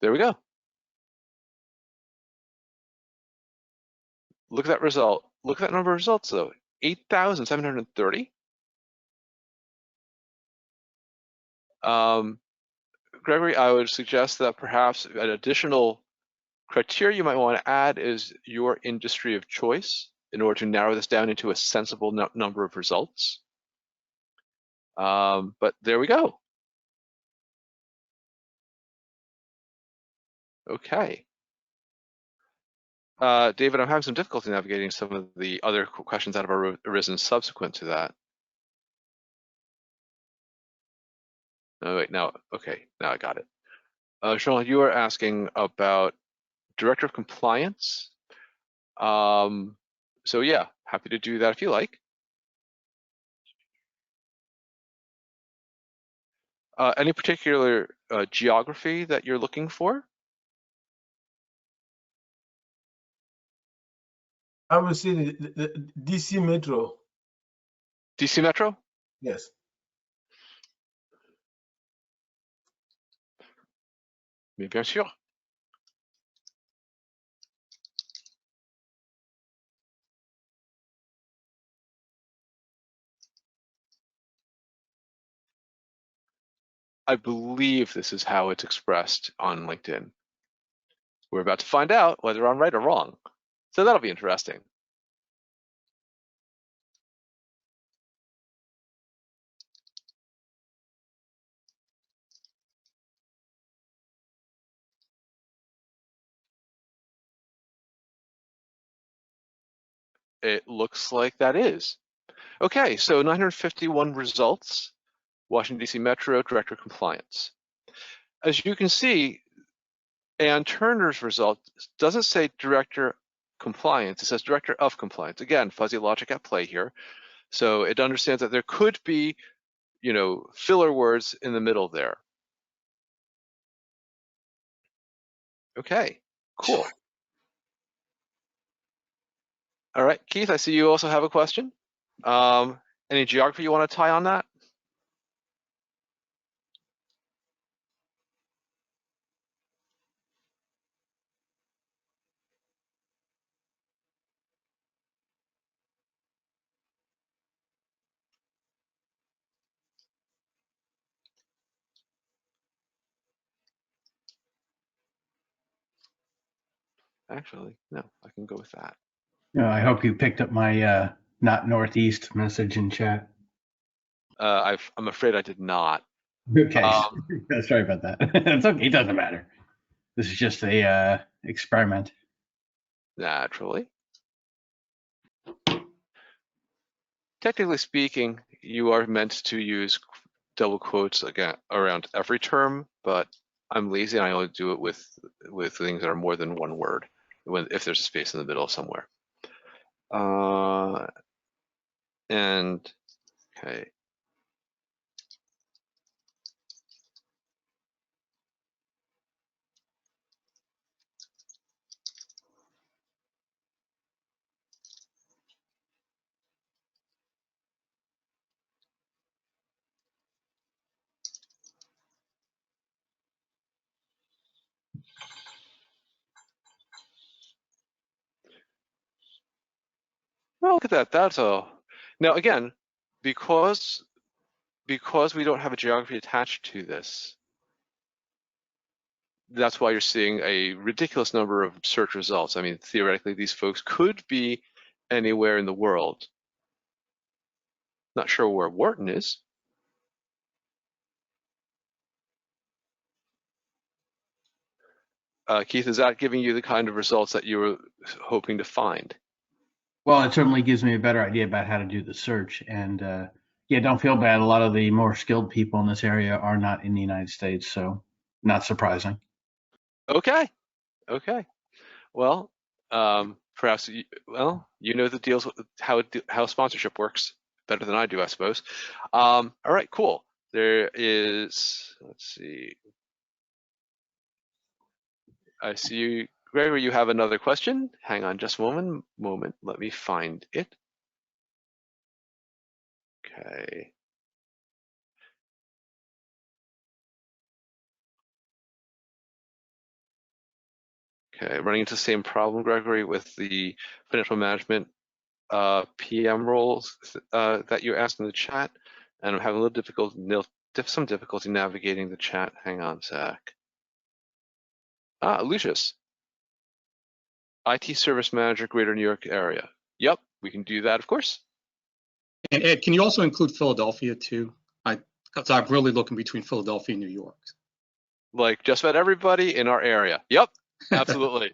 There we go. Look at that result. Look at that number of results, though. 8,730. Gregory, I would suggest that perhaps an additional criteria you might want to add is your industry of choice in order to narrow this down into a sensible number of results. But there we go. Okay. David, I'm having some difficulty navigating some of the other questions that have arisen subsequent to that. Oh, wait, now, okay, now I got it. Sean, you are asking about Director of Compliance. So yeah, happy to do that if you like. Any particular geography that you're looking for? I would say the DC Metro. DC Metro? Yes. Mais bien sûr. I believe this is how it's expressed on LinkedIn. We're about to find out whether I'm right or wrong. So that'll be interesting. It looks like that is. Okay, so 951 results, Washington, D.C. Metro, Director of Compliance. As you can see, Ann Turner's result doesn't say Director Compliance, it says Director of Compliance. Again, fuzzy logic at play here. So it understands that there could be, you know, filler words in the middle there. Okay, cool. All right, Keith, I see you also have a question. Any geography you want to tie on that? Actually, no, I can go with that. I hope you picked up my not Northeast message in chat. I'm afraid I did not. Okay, sorry about that. It's okay, it doesn't matter. This is just a experiment. Naturally. Technically speaking, you are meant to use double quotes again around every term, but I'm lazy and I only do it with things that are more than one word, if there's a space in the middle somewhere. And okay. Well, look at that. That's all. Now, again, because because we don't have a geography attached to this, that's why you're seeing a ridiculous number of search results. I mean, theoretically, these folks could be anywhere in the world. Not sure where Wharton is. Keith, is that giving you the kind of results that you were hoping to find? Well, it certainly gives me a better idea about how to do the search. And yeah, don't feel bad. A lot of the more skilled people in this area are not in the United States, so not surprising. Okay. Okay. Well, perhaps you know the deals with how sponsorship works better than I do, I suppose. All right, cool. There is, let's see. I see you, Gregory, you have another question. Hang on just one moment. Let me find it. Okay. Okay, running into the same problem, Gregory, with the financial management PM roles that you asked in the chat, and I'm having a little some difficulty navigating the chat. Hang on a sec. Lucius, IT Service Manager, Greater New York area. Yep, we can do that, of course. And Ed, can you also include Philadelphia too? Because I'm really looking between Philadelphia and New York. Like just about everybody in our area. Yep, absolutely.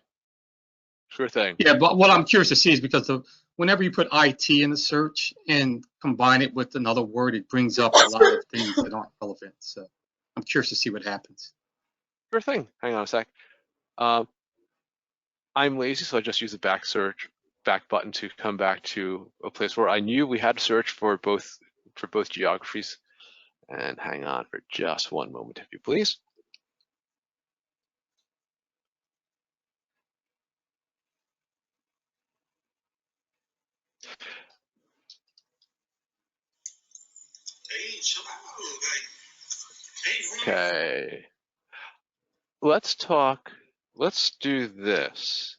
Sure thing. Yeah, but what I'm curious to see is because whenever you put IT in the search and combine it with another word, it brings up a lot of things that aren't relevant. So I'm curious to see what happens. Sure thing. Hang on a sec. I'm lazy, so I just use the back button to come back to a place where I knew we had to search for both geographies. And hang on for just one moment, if you please. Okay. Let's do this.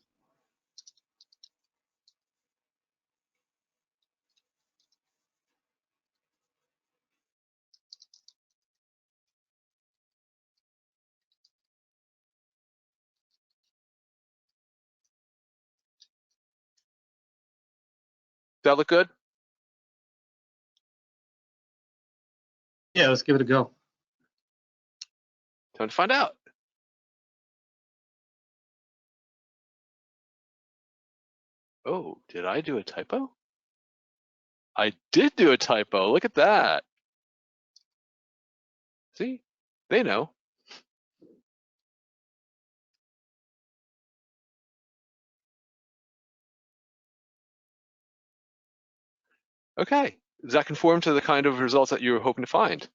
Does that look good? Yeah, let's give it a go. Time to find out. Oh, did I do a typo? I did do a typo. Look at that. See? They know. Okay. Does that conform to the kind of results that you were hoping to find?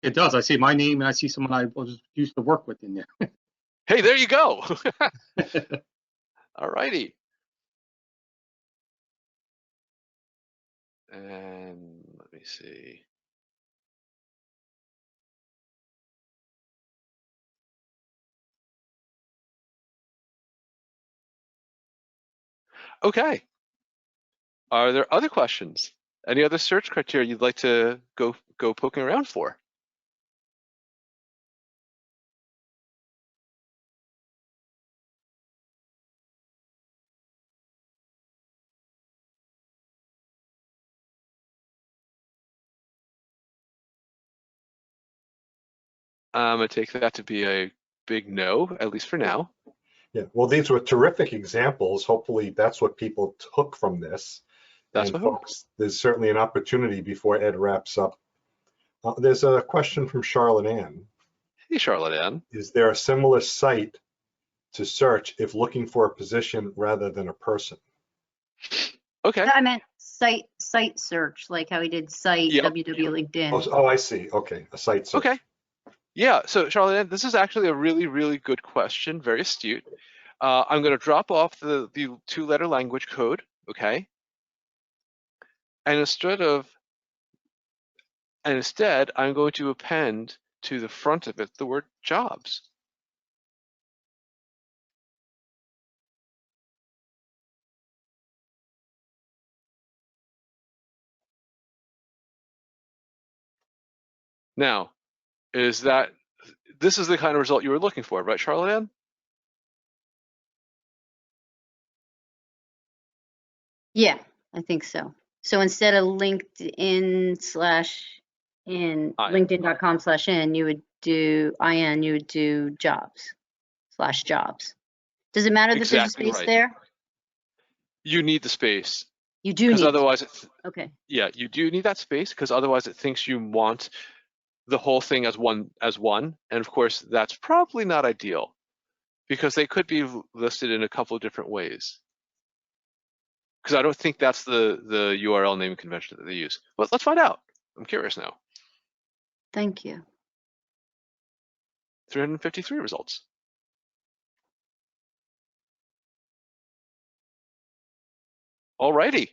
It does. I see my name and I see someone I was used to work with in there. Hey, there you go. All righty. And let me see. Okay. Are there other questions? Any other search criteria you'd like to go poking around for? I'm gonna take that to be a big no, at least for now. Yeah, well, these were terrific examples. Hopefully that's what people took from this. That's and my hope. folks, there's certainly an opportunity before Ed wraps up. There's a question from Charlotte Ann. Hey, Charlotte Ann. Is there a similar site to search if looking for a position rather than a person? Okay. I meant site search, like how he did site Yep. LinkedIn. Oh, I see. Okay, a site search. Okay. Yeah, so Charlotte Ann, this is actually a really, really good question, very astute. I'm going to drop off the two-letter language code, okay? And instead, I'm going to append to the front of it the word jobs. Now, this is the kind of result you were looking for, right, Charlotte Ann? Yeah, I think so. So instead of LinkedIn/in, linkedin.com/in, you would do IN, you would do jobs/jobs. Does it matter that there's a Exactly space right. there? You need the space. You do Because need. otherwise, Okay. yeah, you do need that space because otherwise it thinks you want the whole thing as one, and of course that's probably not ideal because they could be listed in a couple of different ways. Because I don't think that's the URL naming convention that they use. But let's find out. I'm curious now. Thank you. 353 results. Alrighty.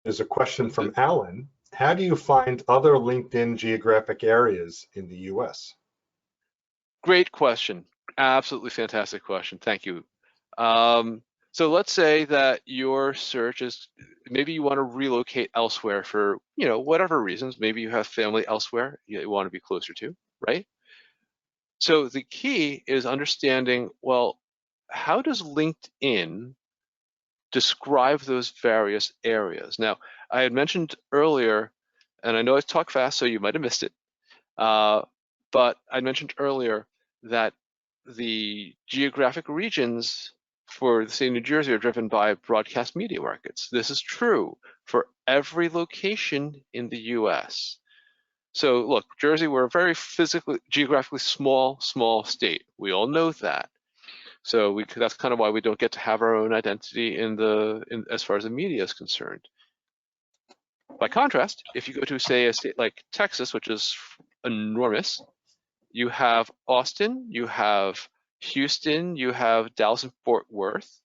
There's a question from Alan. How do you find other LinkedIn geographic areas in the US? Great question. Absolutely fantastic question. Thank you. So let's say that your search is, maybe you want to relocate elsewhere for, whatever reasons. Maybe you have family elsewhere you want to be closer to, right? So the key is understanding, well, how does LinkedIn describe those various areas? Now, I had mentioned earlier, and I know I talk fast, so you might have missed it, but I mentioned earlier that the geographic regions for the state of New Jersey are driven by broadcast media markets. This is true for every location in the US. So look, Jersey, we're a very geographically small state. We all know that. So that's kind of why we don't get to have our own identity as far as the media is concerned. By contrast, if you go to, say, a state like Texas, which is enormous, you have Austin, you have Houston, you have Dallas and Fort Worth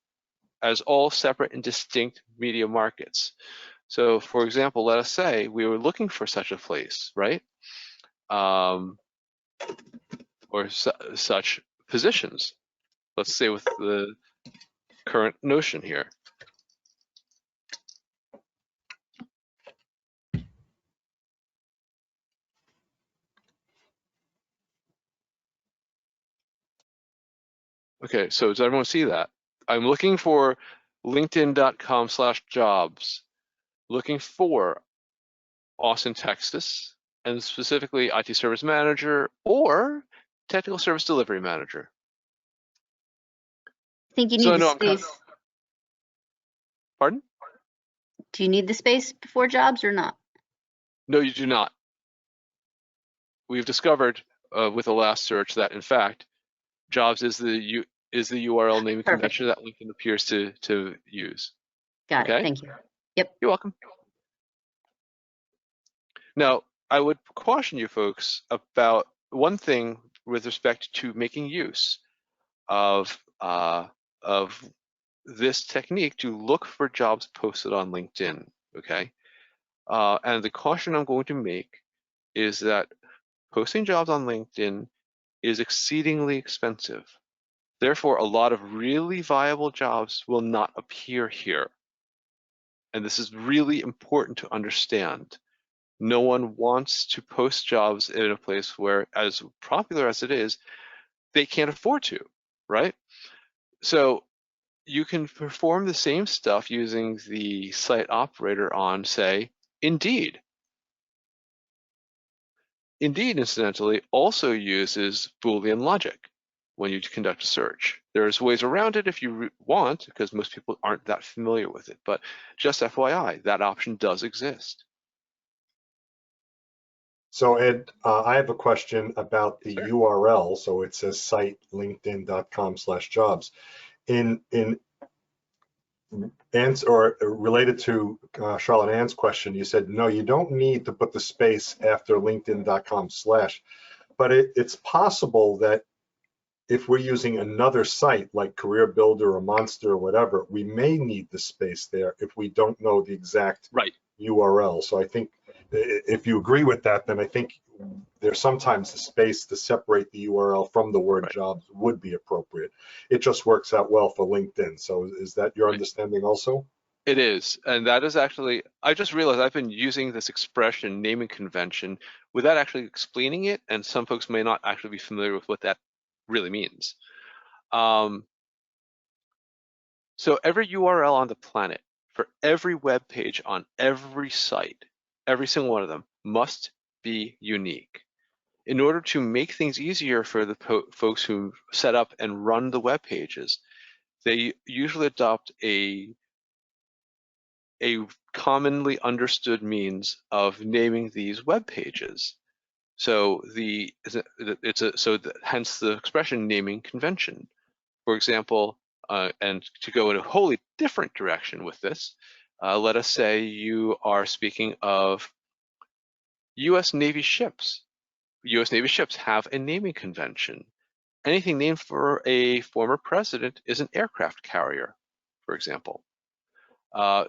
as all separate and distinct media markets. So for example, let us say we were looking for such a place, right? Or such positions. Let's say with the current notion here. Okay, so does everyone see that? I'm looking for linkedin.com/jobs, looking for Austin, Texas, and specifically IT Service Manager or Technical Service Delivery Manager. I think you need the space. Pardon? Do you need the space before jobs or not? No, you do not. We've discovered with the last search that, in fact, jobs is the URL naming convention that LinkedIn appears to use. Got it. Thank you. Yep. You're welcome. Now, I would caution you folks about one thing with respect to making use of this technique to look for jobs posted on LinkedIn, okay? And the caution I'm going to make is that posting jobs on LinkedIn is exceedingly expensive. Therefore, a lot of really viable jobs will not appear here. And this is really important to understand. No one wants to post jobs in a place where, as popular as it is, they can't afford to, right? So you can perform the same stuff using the site operator on, say, Indeed. Indeed, incidentally, also uses Boolean Logic when you conduct a search. There's ways around it if you want, because most people aren't that familiar with it, but just FYI, that option does exist. So Ed, I have a question about the URL. So it says site linkedin.com/jobs. In answer or related to Charlotte Ann's question, you said, no, you don't need to put the space after linkedin.com/, but it's possible that if we're using another site like Career Builder or Monster or whatever, we may need the space there if we don't know the exact URL. So I think if you agree with that, then I think there's sometimes the space to separate the URL from the word jobs would be appropriate. It just works out well for LinkedIn. So is that your understanding also? It is, and that is actually, I just realized I've been using this expression, naming convention, without actually explaining it, and some folks may not actually be familiar with what that really means. So every URL on the planet, for every web page on every site, every single one of them must be unique. In order to make things easier for the folks who set up and run the web pages, they usually adopt a commonly understood means of naming these web pages. So hence the expression naming convention. For example, and to go in a wholly different direction with this, let us say you are speaking of US Navy ships. US Navy ships have a naming convention. Anything named for a former president is an aircraft carrier, for example.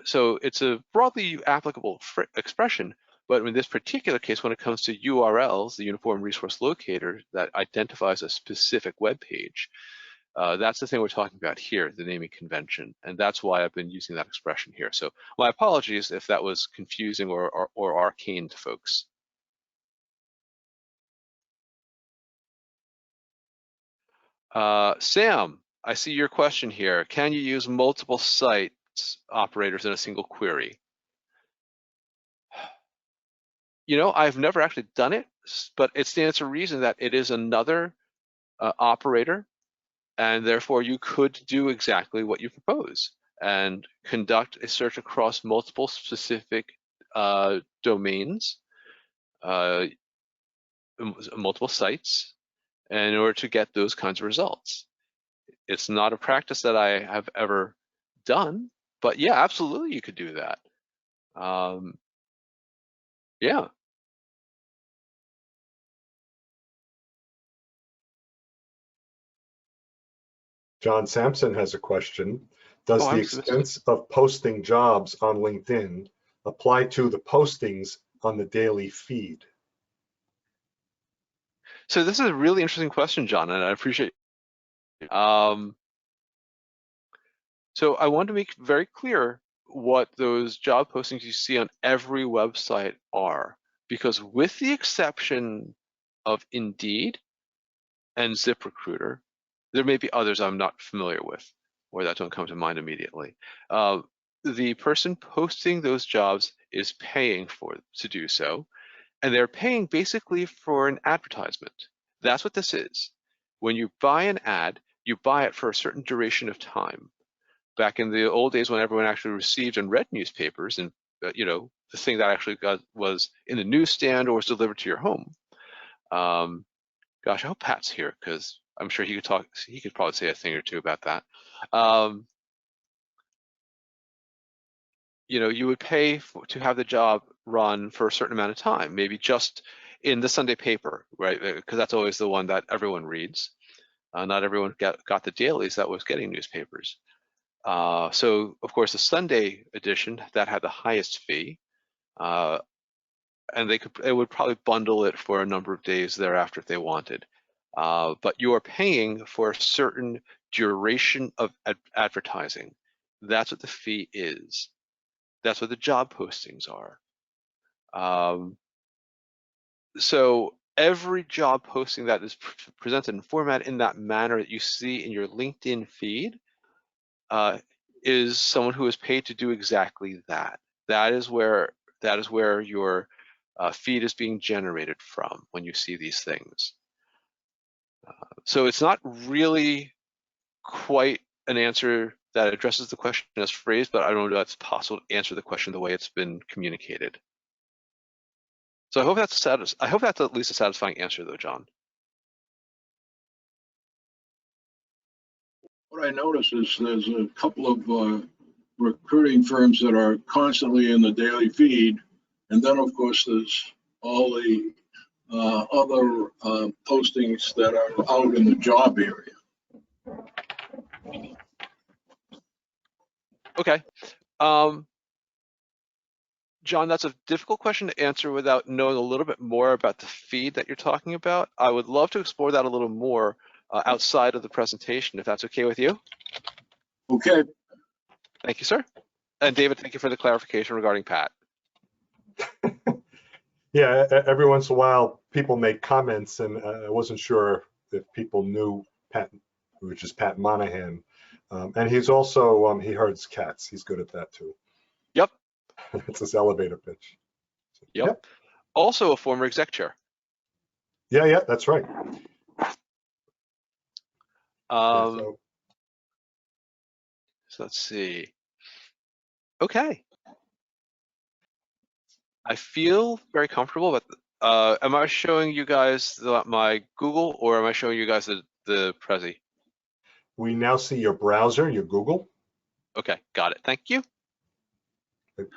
So it's a broadly applicable expression, but in this particular case, when it comes to URLs, the Uniform Resource Locator that identifies a specific web page, that's the thing we're talking about here, the naming convention, and that's why I've been using that expression here. So my apologies if that was confusing or arcane to folks. Sam, I see your question here. Can you use multiple sites operators in a single query? You know, I've never actually done it, but it stands to reason that it is another operator, and therefore you could do exactly what you propose and conduct a search across multiple specific domains, multiple sites, in order to get those kinds of results. It's not a practice that I have ever done, but yeah, absolutely you could do that. Yeah. John Sampson has a question. Does the extent of posting jobs on LinkedIn apply to the postings on the daily feed? So this is a really interesting question, John, and I appreciate it. So I want to make very clear what those job postings you see on every website are, because with the exception of Indeed and ZipRecruiter, there may be others I'm not familiar with or that don't come to mind immediately. The person posting those jobs is paying to do so, and they're paying basically for an advertisement. That's what this is. When you buy an ad, you buy it for a certain duration of time. Back in the old days when everyone actually received and read newspapers, and you know, the thing that actually was in the newsstand or was delivered to your home. Gosh, I hope Pat's here because I'm sure he could talk. He could probably say a thing or two about that. You know, you would pay to have the job run for a certain amount of time, maybe just in the Sunday paper, right? Because that's always the one that everyone reads. Not everyone got the dailies that was getting newspapers. So of course the Sunday edition that had the highest fee, and they would probably bundle it for a number of days thereafter if they wanted. But you are paying for a certain duration of advertising. That's what the fee is. That's what the job postings are. So every job posting that is presented and formatted in that manner that you see in your LinkedIn feed is someone who is paid to do exactly that. That is where your feed is being generated from when you see these things. So it's not really quite an answer that addresses the question as phrased, but I don't know if it's possible to answer the question the way it's been communicated. So I hope that's at least a satisfying answer, though, John. What I notice is there's a couple of recruiting firms that are constantly in the daily feed, and then of course there's all the other postings that are out in the job area. Okay. John, that's a difficult question to answer without knowing a little bit more about the feed that you're talking about. I would love to explore that a little more outside of the presentation, if that's okay with you. Okay. Thank you, sir. And David, thank you for the clarification regarding Pat. Yeah, every once in a while, people make comments, and I wasn't sure if people knew Pat, which is Pat Monahan. And he's also, he herds cats. He's good at that too. Yep. It's his elevator pitch. Yep. Also a former exec chair. Yeah, that's right. So let's see. Okay. I feel very comfortable, but am I showing you guys my Google, or am I showing you guys the Prezi? We now see your browser, your Google. Okay, got it. Thank you.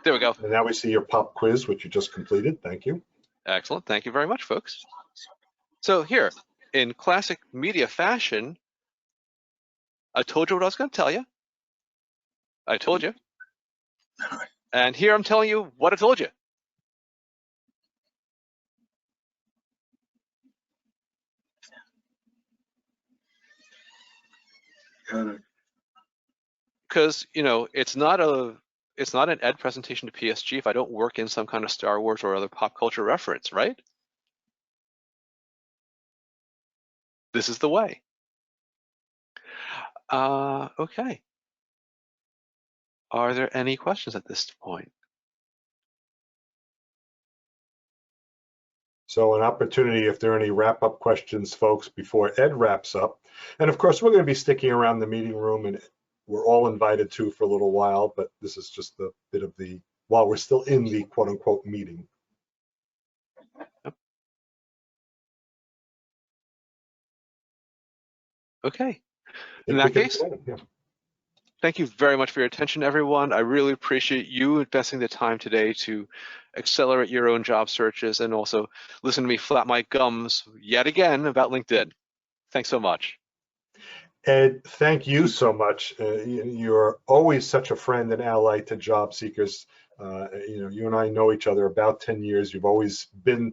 There we go. And now we see your pop quiz, which you just completed. Thank you. Excellent. Thank you very much, folks. So here, in classic media fashion, I told you what I was going to tell you. I told you. And here I'm telling you what I told you. Got it. Because, you know, it's not an ed presentation to PSG if I don't work in some kind of Star Wars or other pop culture reference, right? This is the way. Okay. Are there any questions at this point? So an opportunity if there are any wrap-up questions, folks, before Ed wraps up. And of course, we're going to be sticking around the meeting room, and we're all invited to for a little while, but this is just a bit of the, while we're still in the quote-unquote meeting. Yep. Okay. In that case, thank you very much for your attention, everyone. I really appreciate you investing the time today to accelerate your own job searches and also listen to me flap my gums yet again about LinkedIn. Thanks so much. Ed, thank you so much. You're always such a friend and ally to job seekers. You know, you and I know each other about 10 years. You've always been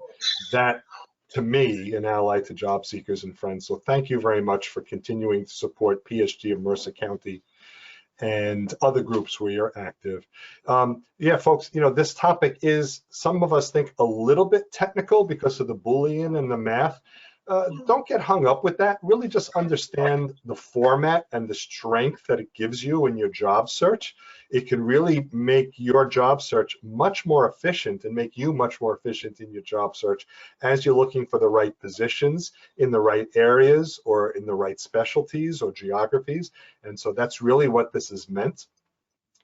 that, to me, an ally to job seekers and friends. So thank you very much for continuing to support PSG of Mercer County and other groups where you're active. Yeah, folks, you know, this topic is, some of us think, a little bit technical because of the Boolean and the math. Don't get hung up with that. Really just understand the format and the strength that it gives you in your job search. It can really make your job search much more efficient and make you much more efficient in your job search as you're looking for the right positions in the right areas or in the right specialties or geographies. And so that's really what this is meant.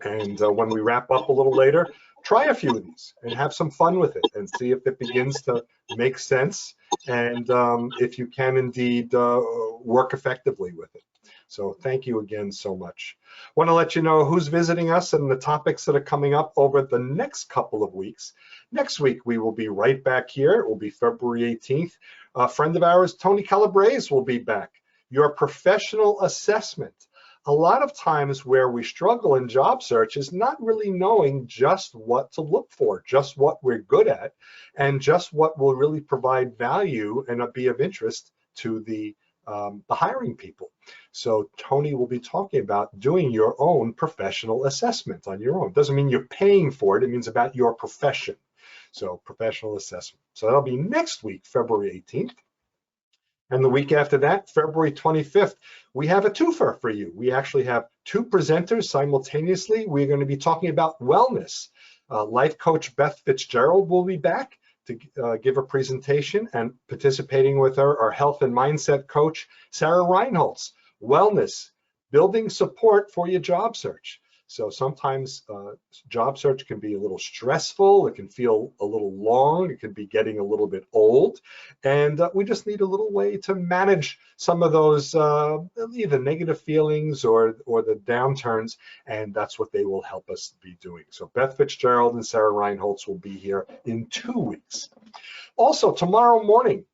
And when we wrap up a little later, try a few of these and have some fun with it and see if it begins to make sense and if you can indeed work effectively with it. So thank you again so much. Want to let you know who's visiting us and the topics that are coming up over the next couple of weeks. Next week, we will be right back here. It will be February 18th. A friend of ours, Tony Calabrese, will be back. Your professional assessment. A lot of times where we struggle in job search is not really knowing just what to look for, just what we're good at, and just what will really provide value and be of interest to the hiring people. So Tony will be talking about doing your own professional assessment on your own. Doesn't mean you're paying for it. It means about your profession. So professional assessment. So that'll be next week, February 18th. And the week after that, February 25th, we have a twofer for you. We actually have two presenters simultaneously. We're going to be talking about wellness. Life coach Beth Fitzgerald will be back to give a presentation, and participating with her, our health and mindset coach, Sarah Reinholtz. Wellness, building support for your job search. So sometimes job search can be a little stressful. It can feel a little long. It can be getting a little bit old. And we just need a little way to manage some of those either negative feelings or the downturns. And that's what they will help us be doing. So Beth Fitzgerald and Sarah Reinholtz will be here in 2 weeks. Also, tomorrow morning,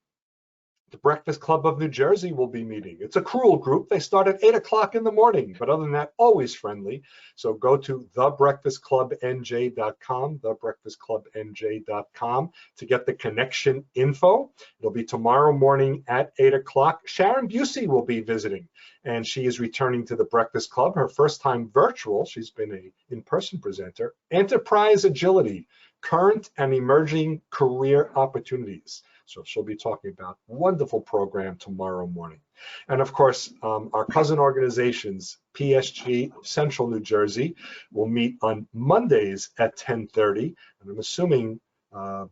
The Breakfast Club of New Jersey will be meeting. It's a cruel group. They start at 8 o'clock in the morning, but other than that, always friendly. So go to thebreakfastclubnj.com, thebreakfastclubnj.com to get the connection info. It'll be tomorrow morning at 8 o'clock. Sharon Busey will be visiting, and she is returning to the Breakfast Club, her first time virtual. She's been an in-person presenter. Enterprise Agility, Current and Emerging Career Opportunities. So she'll be talking about a wonderful program tomorrow morning. And of course, our cousin organizations, PSG of Central New Jersey, will meet on Mondays at 10:30. And I'm assuming the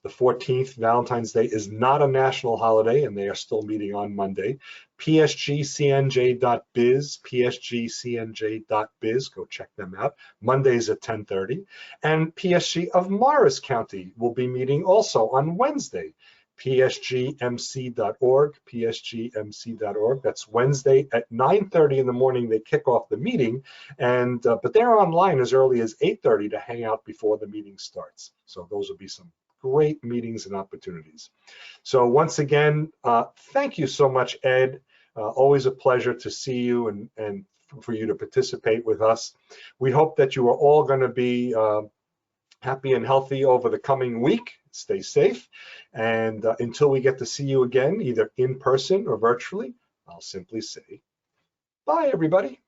14th, Valentine's Day, is not a national holiday, and they are still meeting on Monday. psgcnj.biz, psgcnj.biz, go check them out. Mondays at 10:30. And PSG of Morris County will be meeting also on Wednesday. psgmc.org, psgmc.org. That's Wednesday at 9:30 in the morning. They kick off the meeting, and but they're online as early as 8:30 to hang out before the meeting starts. So those will be some great meetings and opportunities. So once again, thank you so much, Ed. Always a pleasure to see you and for you to participate with us. We hope that you are all going to be happy and healthy over the coming week. Stay safe. And until we get to see you again, either in person or virtually, I'll simply say, bye, everybody.